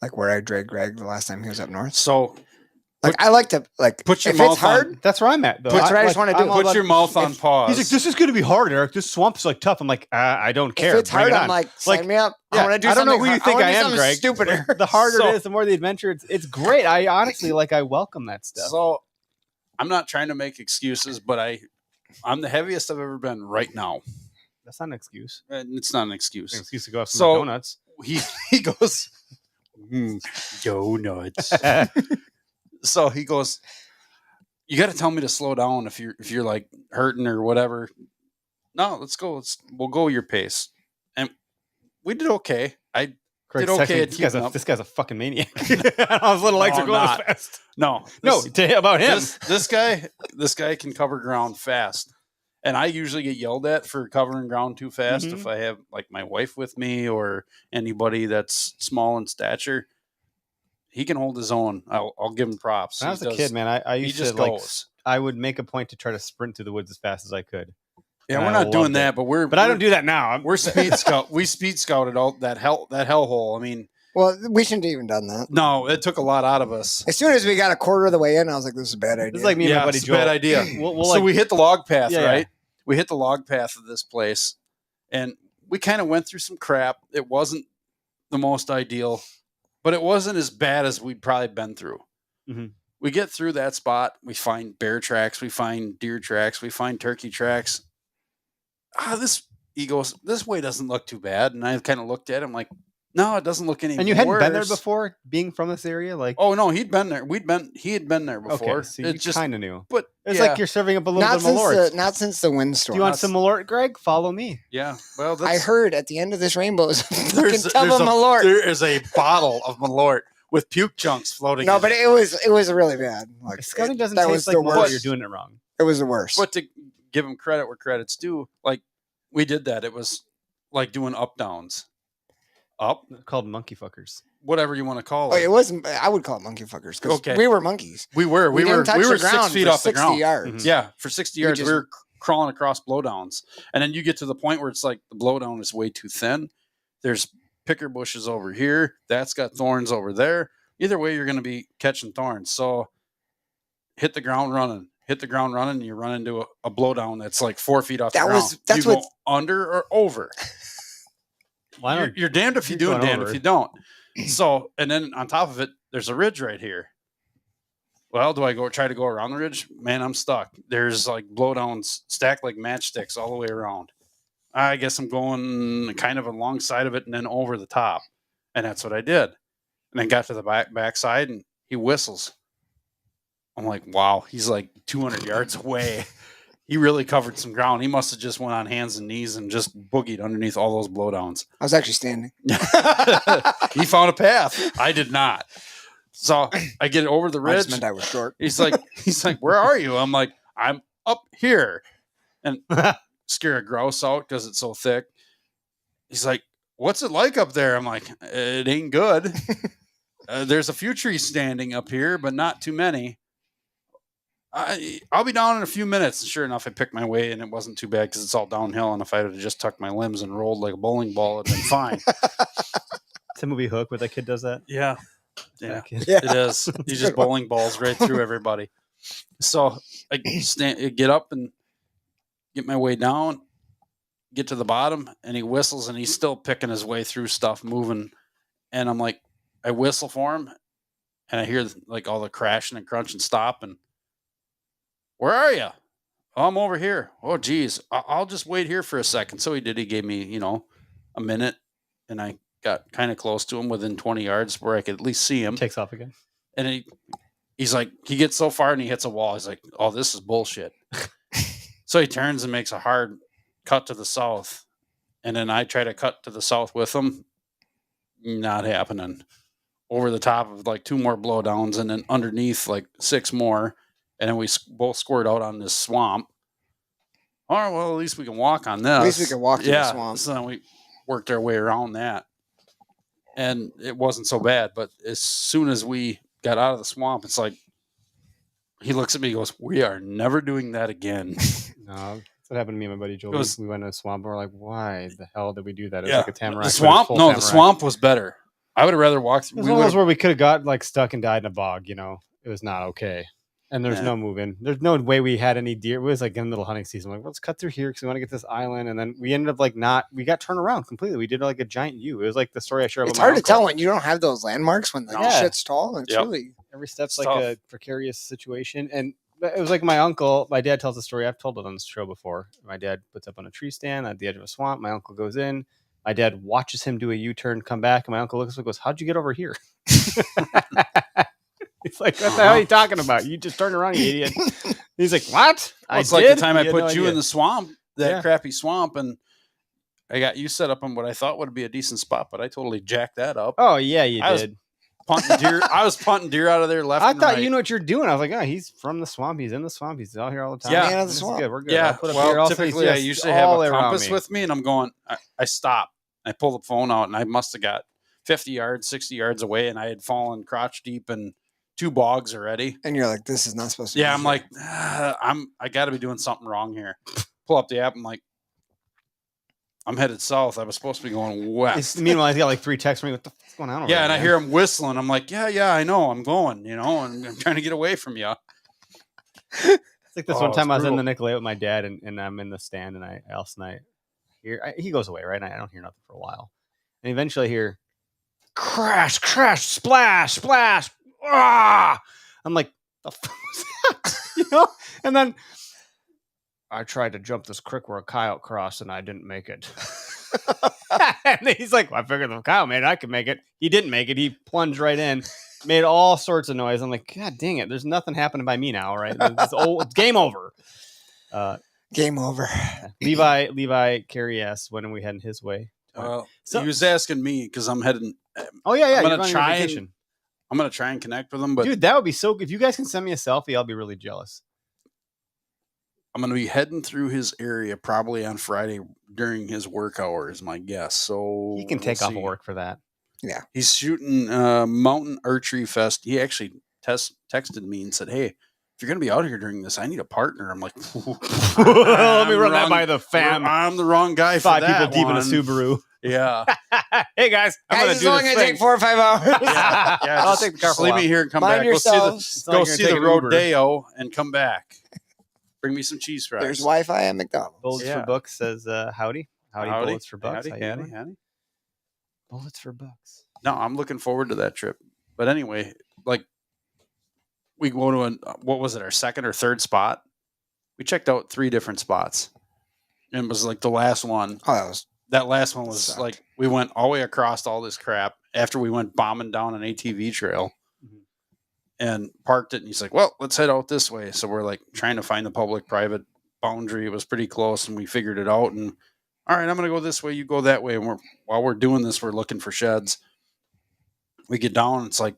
Like where I dragged Greg the last time he was up north. So Like I like to like put your if mouth it's hard. on- That's where I'm at. Though. That's what I just wanna do. I'm all put about- your mouth on pause. He's like, this is going to be hard, Eric. This swamp's like tough. I'm like, I don't care. If it's Bring hard, it I'm on. like, sign me up. Yeah, I want to do. I don't know something who you hard. think wanna I do am, something Greg. Stupider. The harder So- it is, the more the adventure. It's great. I honestly I welcome that stuff. So I'm not trying to make excuses, but I'm the heaviest I've ever been right now. That's not an excuse. And it's not an It's excuse. an excuse to go have some So- donuts. He goes, donuts. So he goes, you got to tell me to slow down if you're like hurting or whatever. No, let's go. We'll go your pace. And we did okay. Craig's Did okay texting me, at keeping up. this guy's a fucking maniac. His little legs No, are going I'm this fast. No, No, about him. this guy can cover ground fast. And I usually get yelled at for covering ground too fast Mhm. if I have like my wife with me or anybody that's small in stature. He can hold his own. I'll give him props. When I He was a does- kid, man, I he used just to like. goes. I would make a point to try to sprint through the woods as fast as I could. Yeah, And we're I not doing loved that, it. but I don't do that now. We're speed scout. We speed scouted out that hellhole. I mean, Well, we shouldn't have even done that. no, it took a lot out of us. As soon as we got a quarter of the way in, I was like, "This is a bad idea." This is like me and my buddy it's a Joel. bad idea. We'll So like, we hit the log path, Yeah, yeah. right? We hit the log path of this place, and we kind of went through some crap. It wasn't the most ideal, but it wasn't as bad as we'd probably been through. Mhm. We get through that spot. We find bear tracks. We find deer tracks. We find turkey tracks. He goes, this way doesn't look too bad. And I kind of looked at him like, no, it doesn't look any and you hadn't been there worse. before, being from this area, like. Oh no, he'd been there. He had been there before. Okay, so you It just, kind of knew. but It's yeah, like you're serving up a little not bit of Malort. not since the windstorm. Do you want some Malort, Greg? Follow me. yeah. Well, I that's, heard at the end of this rainbow is a fucking there's tub of a, Malort. there is a bottle of Malort with puke chunks floating. No, in but it. it was really bad. Like Scouting doesn't that taste was like the Malort. worst. You're doing it wrong. It was the worst. But to give him credit where credit's due, like we did that. It was like doing up downs, up, They're called monkey fuckers. whatever you want to call Oh, it. it wasn't. I would call it monkey fuckers because Okay. we were monkeys. We were didn't touch the 6 ground feet for off the 60 ground. yards. Yeah, for 60 We yards, just- we were crawling across blowdowns, and then you get to the point where it's like the blowdown is way too thin. There's picker bushes over here. That's got thorns over there. Either way, you're going to be catching thorns. So hit the ground running. And you run into a blowdown that's like 4 feet off the ground. That's you what- go under or over. Why not? You're damned if you You're do and going damned over. if you don't. So, and then on top of it, there's a ridge right here. Well, do I try to go around the ridge? Man, I'm stuck. There's like blowdowns stacked like matchsticks all the way around. I guess I'm going kind of alongside of it and then over the top. And that's what I did. And then got to the backside and he whistles. I'm like, wow, he's like 200 yards away. He really covered some ground. He must have just went on hands and knees and just boogied underneath all those blowdowns. I was actually standing. He found a path. I did not. So I get over the I ridge. just meant I was short. He's like, where are you? I'm like, I'm up here. And scare a grouse out because it's so thick. He's like, what's it like up there? I'm like, it ain't good. There's a few trees standing up here, but not too many. I'll be down in a few minutes. Sure enough, I picked my way, and it wasn't too bad because it's all downhill. And if I had just tucked my limbs and rolled like a bowling ball, it'd been fine. It's a movie Hook where that kid does that. Yeah, That kid. it is. He just bowling balls right through everybody. So I get up and get my way down, get to the bottom, and he whistles, and he's still picking his way through stuff, moving. And I'm like, I whistle for him, and I hear like all the crashing and crunch and stop, and where are you? Oh, I'm over here. Oh, geez. I'll just wait here for a second. So he did. He gave me, a minute, and I got kind of close to him within 20 yards where I could at least see him. Takes off again. And he's like, he gets so far and he hits a wall. He's like, oh, this is bullshit. So he turns and makes a hard cut to the south. And then I try to cut to the south with him. Not happening. Over the top of like 2 more blowdowns and then underneath like 6 more. And then we both squirt out on this swamp. All right, well, at least we can walk on this. At least we can walk through the swamp. So then we worked our way around that. And it wasn't so bad. But as soon as we got out of the swamp, it's like, he looks at me and goes, we are never doing that again. No, that's what happened to me and my buddy Joel. We went in a swamp and we're like, why the hell did we do that? It was like a tamarack. The swamp? No, the swamp was better. I would have rather walked through. It was one of those where we could have got like stuck and died in a bog, It was not okay. And there's no moving. There's no way we had any deer. It was like in the middle of hunting season. Like, let's cut through here because we want to get this island. And then we ended up we got turned around completely. We did like a giant U. It was like the story I shared about It's hard to tell when you don't have those landmarks when the shit's tall. It's really every step's like a precarious situation. And it was like my dad tells the story. I've told it on this show before. My dad puts up on a tree stand at the edge of a swamp. My uncle goes in. My dad watches him do a U-turn, come back. And my uncle looks and goes, how'd you get over here? He's like, what the hell are you talking about? You just turned around, you idiot. He's like, what? It's like the time I put you in the swamp, that crappy swamp, and I got you set up on what I thought would be a decent spot, but I totally jacked that up. Oh, yeah, you did. I was punting deer out of there left and right. I thought you know what you're doing. I was like, oh, he's from the swamp. He's in the swamp. He's out here all the time. Yeah, man of the swamp. Good. We're good. Yeah, typically I usually have a compass with me, and I'm going, I stop. I pull the phone out, and I must have got 50 yards, 60 yards away, and I had fallen crotch deep in 2 bogs already. And you're like, this is not supposed to be. Yeah, I'm like, I got to be doing something wrong here. Pull up the app. I'm like, I'm headed south. I was supposed to be going west. Meanwhile, he's got like 3 texts from me. What the fuck's going on? Yeah, and I hear him whistling. I'm like, yeah, I know. I'm going, and I'm trying to get away from you. It's like this one time I was in the Nicolay with my dad, and I'm in the stand, and he goes away, right? And I don't hear nothing for a while. And eventually I hear crash, splash, splash. Ah! I'm like, the fuck was that? And then I tried to jump this creek where a coyote crossed and I didn't make it. And he's like, well, I figured the coyote made it, I could make it. He didn't make it. He plunged right in, made all sorts of noise. I'm like, God dang it. There's nothing happening by me now, right? It's game over. Game over. Levi Carey asks, when are we heading his way? He was asking me because I'm heading. Oh, yeah. I'm going to try I'm going to try and connect with him. But dude, that would be so good. If you guys can send me a selfie, I'll be really jealous. I'm going to be heading through his area probably on Friday during his work hours, my guess. So he can take off of work for that. Yeah. He's shooting Mountain Archery Fest. He actually texted me and said, hey, if you're going to be out here during this, I need a partner. I'm like, let me run that by the fam. I'm the wrong guy for 5 that people deep in a Subaru. Yeah. Hey guys, I'm going to do only this going to thing. take 4 or 5 hours. Yeah, I'll take the car for a leave while. me here and come Mind back. yourselves. Go see the rodeo and come back. Bring me some cheese fries. There's Wi-Fi at McDonald's. Bullets for Bucks says, howdy. Bullets for Bucks. Howdy. Bullets for Bucks. No, I'm looking forward to that trip. But anyway, like we go to what was it, our second or third spot? We checked out 3 different spots, and it was like the last one. Oh, That last one was sucked. like we went all the way across all this crap after we went bombing down an ATV trail and parked it. And he's like, "Well, let's head out this way." So we're like trying to find the public-private boundary. It was pretty close, and we figured it out. And all right, I'm going to go this way. You go that way. And while we're doing this, we're looking for sheds. We get down. It's like,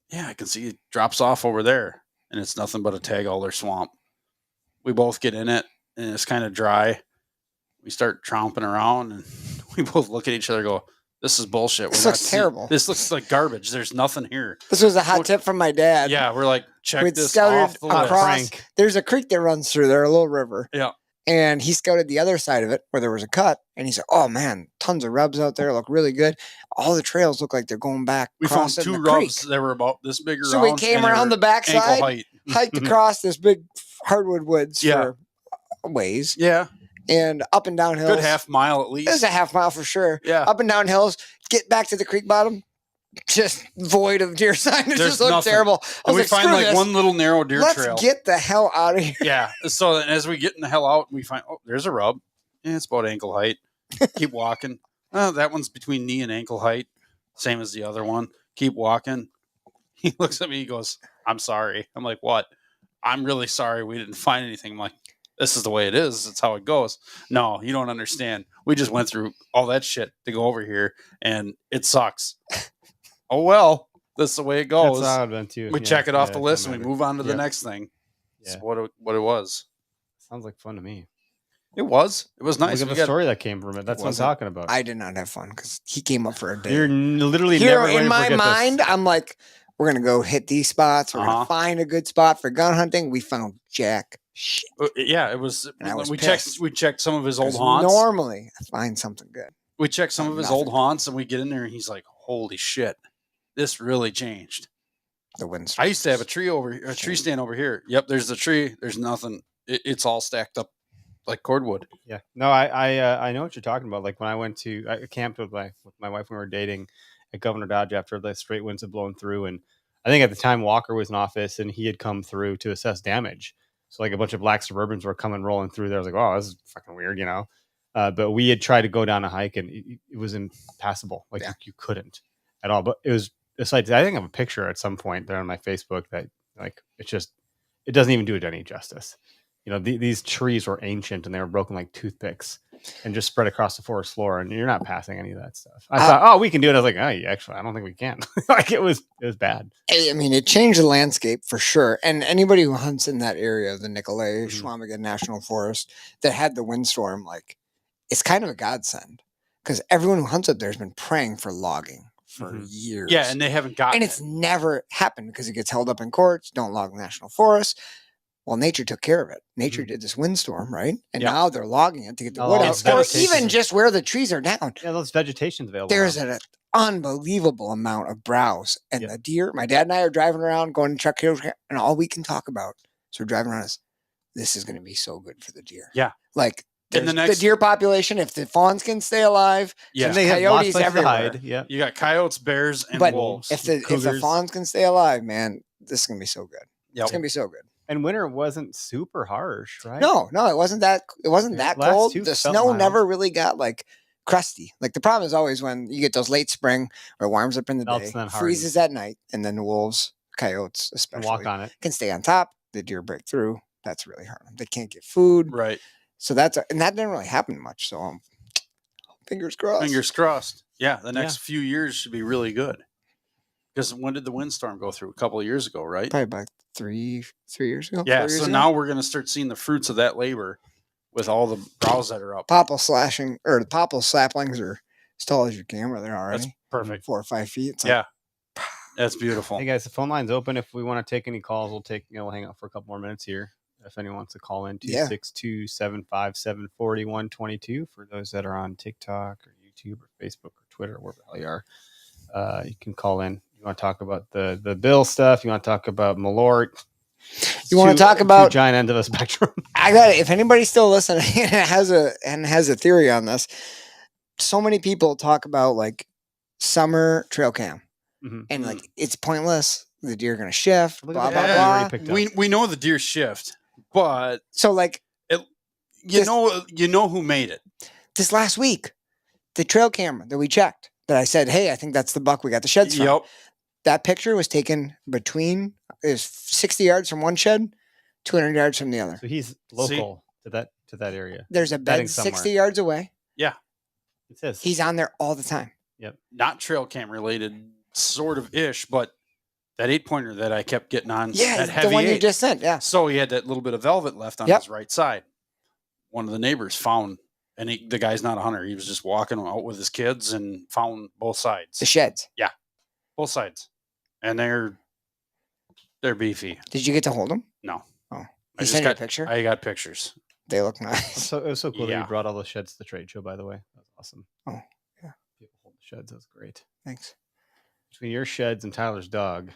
yeah, I can see it drops off over there, and it's nothing but a tag alder swamp. We both get in it, and it's kind of dry. We start tromping around, and we both look at each other and go, "This is bullshit. This looks terrible. This looks like garbage. There's nothing here." This was a hot tip from my dad. Yeah, we're like, check We'd this scouted off the list. across. There's a creek that runs through there, a little river. Yeah. And he scouted the other side of it where there was a cut. And he said, "Oh, man, tons of rubs out there. Look really good. All the trails look like they're going back. We found crossing 2 the rubs creek." that were about this big around. So we came and they around were the backside, ankle height. hiked across this big hardwood woods Yeah. for a ways, Yeah, and up and down hills. good half mile at It was least. a half mile for sure. Yeah, Up and down hills, get back to the creek bottom, just void of deer sign. It There's just looked nothing. terrible. I and was we like, find "Screw like this. one little narrow deer Let's trail. get the hell out of here." Yeah. So then as we get in the hell out, we find, oh, there's a rub. Yeah, it's about ankle height. Keep walking. Oh, that one's between knee and ankle height. Same as the other one. Keep walking. He looks at me. He goes, "I'm sorry." I'm like, "What?" "I'm really sorry. We didn't find anything." I'm like, "This is the way it is. It's how it goes." "No, you don't understand. We just went through all that shit to go over here, and it sucks." "Oh, well, this is the way it goes." That's how I've been too. We Yeah, check it off yeah, the it list doesn't and we matter. move on to the Yep. next thing. That's Yeah. what it was. Sounds like fun to me. It was nice. Look We at the got- story that came from it. That's what I'm wasn't. talking about. I did not have fun because he came up for a day. You're literally Here never going in to my forget mind, this. I'm like, we're gonna go hit these spots. We're Uh-huh. gonna find a good spot for gun hunting. We found jack shit. Yeah, it was. And I was we pissed. checked some of his old 'Cause haunts. Normally, I find something good. We checked some of his Nothing. old haunts, and we get in there, and he's like, "Holy shit, this really changed." The wind. I used to have a tree stand over here. Yep, there's the tree. There's nothing. It's all stacked up like cordwood. Yeah. No, I know what you're talking about. Like when I camped with my wife when we were dating at Governor Dodge after the straight winds had blown through, and I think at the time Walker was in office and he had come through to assess damage. So like a bunch of black Suburbans were coming rolling through there. I was like, "Oh, this is fucking weird," you know. But we had tried to go down a hike and it was impassable. Like Yeah. you couldn't at all. But it was a sight. I think I have a picture at some point there on my Facebook that like it doesn't even do it any justice. You know, these trees were ancient and they were broken like toothpicks and just spread across the forest floor. And you're not passing any of that stuff. I thought, "Oh, we can do it." I was like, "Oh, yeah, actually, I don't think we can." Like it was bad. I mean, it changed the landscape for sure. And anybody who hunts in that area, the Nicolay, Mhm. Schwamigan National Forest, that had the windstorm, like, it's kind of a godsend because everyone who hunts up there has been praying for logging for Mhm. years. Yeah, and they haven't gotten And it. it's never happened because it gets held up in courts. Don't log national forests. Well, nature took care of it. Nature did this windstorm, right? And Yeah. now they're logging it to get the Oh, wood it's out. Or vegetation. even just where the trees are down. Yeah, those vegetation's available. There's now. an unbelievable amount of browse. And Yeah. the deer, my dad and I are driving around going to Chuck Hills, and all we can talk about, so we're driving around, is this is going to be so good for the deer. Yeah. Like, And the the next- deer population, if the fawns can stay alive, Yeah, And they have lots coyotes of places to everywhere. hide. Yeah. you got coyotes, bears, and but wolves. if the cougars. fawns can stay alive, man, this is going to be so good. Yep. It's going to be so good. And winter wasn't super harsh, right? No, it wasn't that. It wasn't Yeah, that last cold. two The felt snow mild. never really got like crusty. Like the problem is always when you get those late spring where it warms up in the Melts day, and then freezes at night, and then the wolves, coyotes And especially, walk on it. can stay on top. The deer break through. That's really hard. They can't get food, right. so and that didn't really happen much. So fingers crossed. Fingers crossed. Yeah, the next few years should be really good. Because when did the windstorm go through? A couple of years ago, right? Probably about three years ago. Yeah, 4 years so ago? now we're going to start seeing the fruits of that labor with all the browse that are up. popple slashing or the popple saplings are as tall as your camera. They're That's already perfect. 4 or 5 feet. It's Yeah. That's beautiful. Hey guys, the phone line's open. If we want to take any calls, we'll hang out for a couple more minutes here. If anyone wants to call in, Yeah. 262-757-4122 for those that are on TikTok or YouTube or Facebook or Twitter, wherever the hell you are. You can call in. You want to talk about the bill stuff? You want to talk about Malort? You want to talk Two about giant end of the spectrum? I got it. If anybody's still listening and has a theory on this, so many people talk about like summer trail cam Mhm. and like it's pointless. the deer going to shift? Look Blah at blah that. blah. You already picked up. We know the deer shift, but So like you know who made it. this last week, the trail camera that we checked, that I said, hey, I think that's the buck we got the sheds from. Yep. That picture was taken between is 60 yards from one shed, 200 yards from the other. So he's local to that area. There's a Bedding bed somewhere. 60 yards away. It says He's on there all the time. Not trail cam related, sort of ish, but that 8-pointer that I kept getting on. Yeah, that the heavy one you 8. just sent. Yeah. So he had that little bit of velvet left on Yep. his right side. One of the neighbors found, and the guy's not a hunter. He was just walking out with his kids and found both sides. The sheds. Both sides. And they're beefy. Did you get to hold them? No. Oh. I You just sent you a got picture? I got pictures. They look nice. So it was so cool that Yeah. you brought all those sheds to the trade show. By the way, that was awesome. Oh, yeah. People hold the sheds. That's great. Thanks. Between your sheds and Tyler's dog,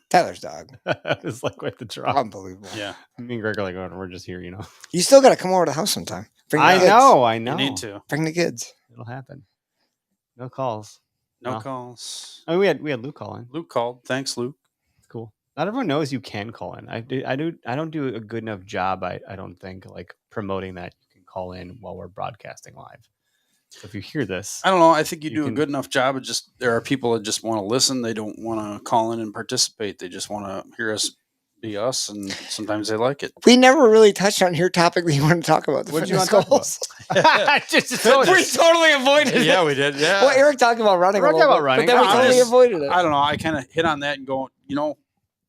Tyler's dog. it's like quite the drop. Unbelievable. Yeah. Me and Greg are like, oh, we're just here, you know. You still got to come over to the house sometime. Bring the I kids. know. You need to. Bring the kids. It'll happen. No calls. No No. calls. I mean, we had Luke call in. Luke called. Thanks, Luke. It's cool. Not everyone knows you can call in. I don't do a good enough job. I don't think like promoting that you can call in while we're broadcasting live. So if you hear this, I don't know. I think you You do can- a good enough job. It just there are people that just want to listen. They don't want to call in and participate. They just want to hear us be us, and sometimes they like it. We never really touched on your topic that you want to talk about. The What did you fitness want to talk goals. just We totally avoided it. Yeah, we did. Yeah. Well, Eric talked about running. We're a talking little about bit, running. but then we No, totally just- avoided it. I don't know. I kind of hit on that and go,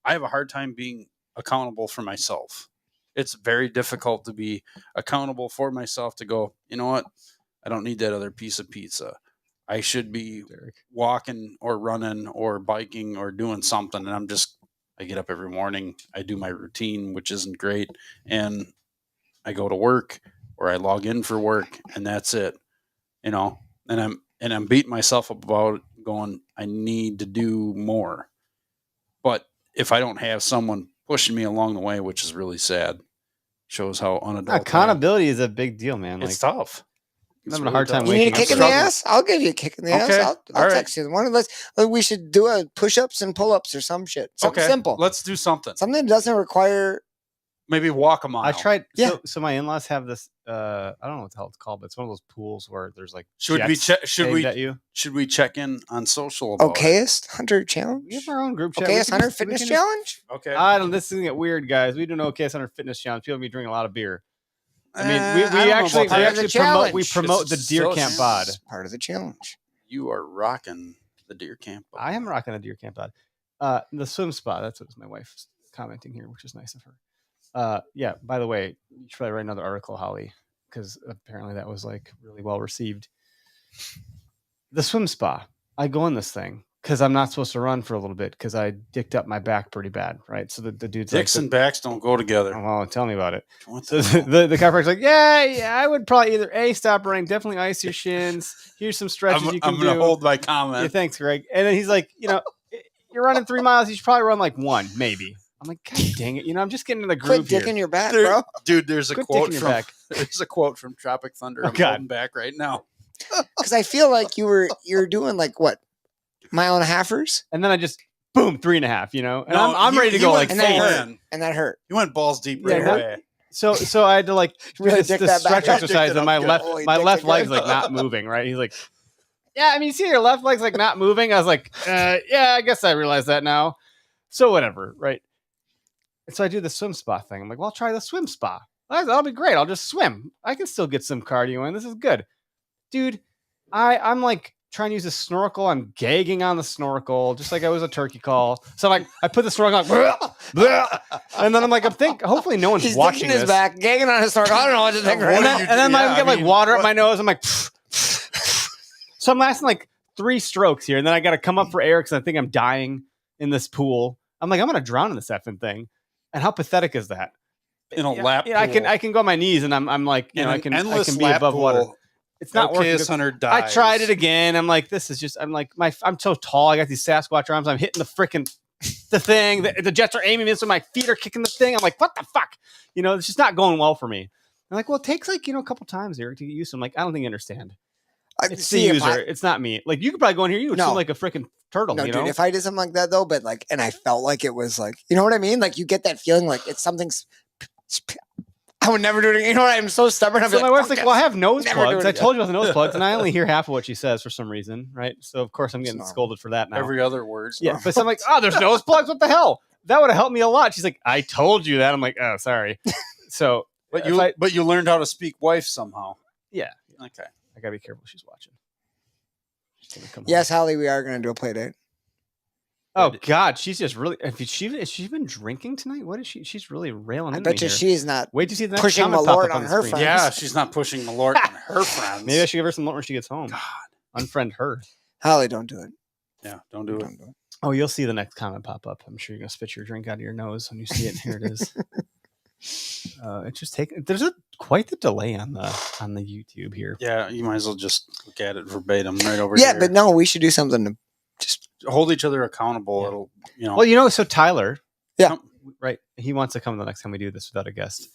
I have a hard time being accountable for myself. It's very difficult to be accountable for myself to go, you know what? I don't need that other piece of pizza. I should be walking or running or biking or doing something. And I get up every morning. I do my routine, which isn't great. And I go to work or I log in for work and that's it, and I'm beating myself up about it, going, I need to do more. But if I don't have someone pushing me along the way, which is really sad, shows how unadult I am. Accountability is a big deal, man. It's tough. I'm having a hard time You waking need a up kick in the struggling. ass? I'll give you a kick in the ass. Okay. I'll All right. text you. We should do a push-ups and pull-ups or some shit. Something Okay, simple. let's do something. Something that doesn't require. Maybe walk a mile. I tried. Yeah. So my in-laws have this. I don't know what the hell it's called, but it's one of those pools where there's like. Should we jets should aimed we at you? should we check in on social about it? Okayest Hunter Challenge? We have our own group chat. Okayest Hunter we Fitness can- Challenge? Okay. I don't. This is gonna get weird, guys. We do no Okayest Hunter Fitness Challenge. People be drinking a lot of beer. I mean, I we don't know actually about that. promote the It's Deer so- Camp Bod. Part of the challenge. You are rocking the deer camp. I am rocking a Deer Camp Bod. The swim spa. That's what my wife's commenting here, which is nice of her. Yeah. By the way, you should probably write another article, Holly, because apparently that was like really well received. The swim spa. I go in this thing because I'm not supposed to run for a little bit because I dicked up my back pretty bad, right? So the dude's Dicks like, and backs don't go together. oh, well, tell me about it. What So the hell? the chiropractor's like, yeah, I would probably either A, stop running, definitely ice your shins. Here's some stretches you can I'm gonna do. hold my Yeah, comment. thanks, Greg. And then he's like, you're running 3 miles. You should probably run like 1, maybe. I'm like, God dang it. I'm just getting in the Quit groove here. dicking your back, There- bro. Dude, there's a Quit quote dicking your from back. there's a quote from Tropic Thunder. Oh, I'm God. holding back right now. Because I feel like you're doing like what, mile and a halfers, And then I just, boom, 3.5, And No, I'm you- ready to you go went like and that full hurt. in. and that hurt. You went balls deep Yeah, right that- away. So I had to like do Really this, dick this that back stretch up. exercise, Dicked it and my up good. left Holy my dick left again. leg's like not moving. Right? He's like, yeah. I mean, you see your left leg's like not moving. I was like, yeah. I guess I realize that now. So whatever, right? And so I do the swim spa thing. I'm like, well, I'll try the swim spa. That'll be great. I'll just swim. I can still get some cardio in. This is good, dude. I'm like trying to use a snorkel. I'm gagging on the snorkel, just like I was a turkey call. So like I put the snorkel on, and then I'm like, hopefully no one's He's watching dicking his this. back, gagging on his snorkel. I don't know what to think What right And now. then, and then I get like water up what- my nose. I'm like, so I'm lasting like 3 strokes here, and then I got to come up for air because I think I'm dying in this pool. I'm like, I'm gonna drown in this effing thing. And how pathetic is that? In a lap Yeah, pool. I can go on my knees, and I'm like, In I an can endless be lap above water. pool, It's not working. Okayest Hunter I dies. tried it again. I'm like, this is just. I'm like, I'm so tall. I got these Sasquatch arms. I'm hitting the freaking the thing. The jets are aiming me, so my feet are kicking the thing. I'm like, what the fuck? It's just not going well for me. I'm like, well, it takes like a couple times, Eric, to get used to. I'm like, I don't think you understand. I It's see the if user. It's not me. Like you could probably go in here. You would No. swim like a freaking turtle. No, you dude, know, if I did something like that though, but like, and I felt like it was like, you know what I mean? Like you get that feeling like it's something's. I would never do it again. You know what? I'm so stubborn. I'm so my wife's "Fuck like, well, I this." have nose Never do plugs. it I again. told you about the nose plugs, and I only hear half of what she says for some reason, right? So of course I'm getting normal. scolded for that now. Every other word. Yeah, but so I'm like, oh, there's nose plugs. What the hell? That would have helped me a lot. She's like, I told you that. I'm like, oh, sorry. So, But if you learned how to speak wife somehow. yeah, Okay. I gotta be careful. She's watching. She's gonna come Yes, home. Holly, we are going to do a play date. Oh God, she's just really. Has she been drinking tonight? What is she? She's really railing I into bet me you here. she's not. Wait to see the next pushing comment pop Malort up on the her screen. friends. Yeah, she's not pushing Malort on her friends. Maybe I should give her some Malort when she gets home. God. Unfriend her. Holly, don't do it. Yeah, don't do it. Don't do it. Oh, you'll see the next comment pop up. I'm sure you're gonna spit your drink out of your nose when you see it. Here it is. It's just taking. There's quite the delay on the YouTube here. Yeah, you might as well just look at it verbatim right over Yeah, here. but no, we should do something to just. hold each other accountable. Yeah. It'll, Well, so Tyler, Yeah. right. He wants to come the next time we do this without a guest.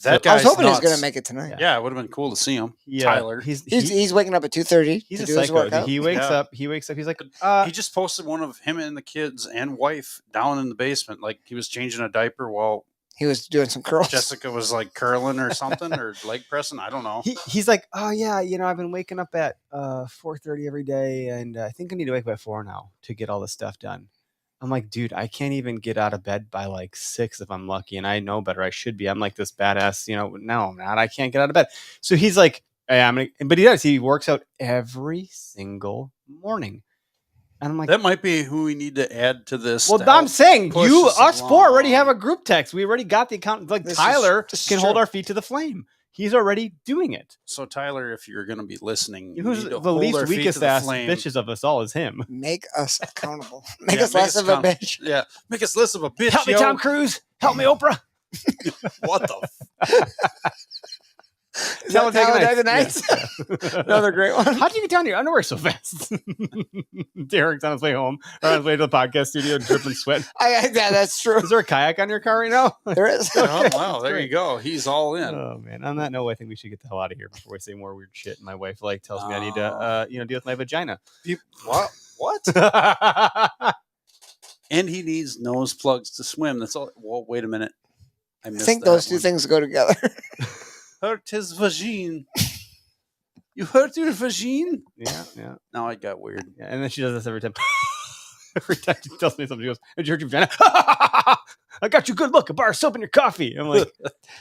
that I was guy's hoping he was nuts. going to make it tonight. Yeah, it would have been cool to see him. Tyler. He's waking up at 2:30. He's to a do his psycho. workout. He wakes Yeah. up. He's like, He just posted one of him and the kids and wife down in the basement, like he was changing a diaper while He was doing some curls. Jessica was like curling or something or leg pressing. I don't know. he's like, oh yeah, I've been waking up at 4:30 every day, and I think I need to wake up at 4 now to get all this stuff done. I'm like, dude, I can't even get out of bed by like 6 if I'm lucky, and I know better. I should be. I'm like this badass, no, I'm not. I can't get out of bed. So he's like, hey, but he does. He works out every single morning, and I'm like, That might be who we need to add to this. well, to I'm help saying push us four already along. have a group text. We already got the account. Like This is- Tyler this is can hold true. our feet to the flame. He's already doing it. So Tyler, if you're going to be listening, you Who's need to the hold least our feet to weakest the ass flame. bitches of us all is him. Make us accountable. Make Yeah, us less of a bitch. Yeah, make us less of a bitch. Help me, yo. Tom Cruise. Help me, Oprah. What the? Is that Talladega Nights? Nights? Another great one. How'd you get down to your underwear so fast? Derek's on his way home, or on his way to the podcast studio, dripping sweat. Yeah, that's true. Is there a kayak on your car right now? There is. Oh, wow, there great. you go. He's all in. Oh man! On that note, I think we should get the hell out of here before we say more weird shit. And my wife tells me I need to, deal with my vagina. What? What? And he needs nose plugs to swim. That's all. Well, wait a minute. I missed think that those two one. things go together. Hurt his vagine. You hurt your vagine? Yeah. Now I got weird. Yeah, and then she does this every time. Every time she tells me something, she goes, "Did you hurt your vagina?" I got you. Good look. A bar of soap in your coffee. I'm like,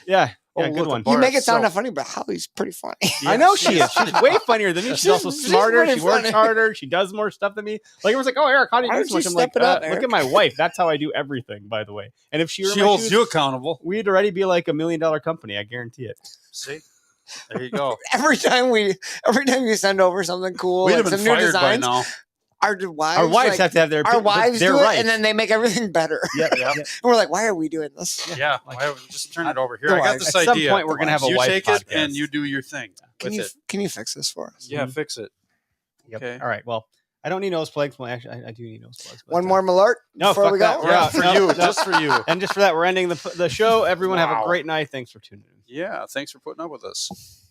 yeah, Oh, good look, a one. bar You make it sound soap. funny, but Holly's pretty funny. I know she is. She's way funnier than me. She's also She's smarter. pretty She works funny. harder. She does more stuff than me. Like everyone's like, "Oh, Eric, how do you Why do don't so much?" you I'm like, step it up, look Eric? at my wife. That's how I do everything. By the way, and if she were She in my holds shoes, you accountable. we'd already be like $1 million company. I guarantee it. See? There you go. every time you send over something cool, We'd like have been some new fired by designs, now. our wives, Our wives like, have to have their. our wives they're do right. it, and then they make everything better. Yep. And we're like, why are we doing this? Yeah. like- why don't we just turn it over here. The I got wives. this At some idea. point, we're gonna have a you wife take podcast. it and you do your thing. Can with you it. fix this for us? Yeah, fix it. Yep. Okay. All right. Well, I don't need nose plugs. Well, actually, I do need nose plugs. but, One more Malort No, before fuck we that. go. We're Yeah, out. for No, you. no. Just for you. And just for that, we're ending the show. Everyone have a Wow. great night. Thanks for tuning in. Yeah. Thanks for putting up with us.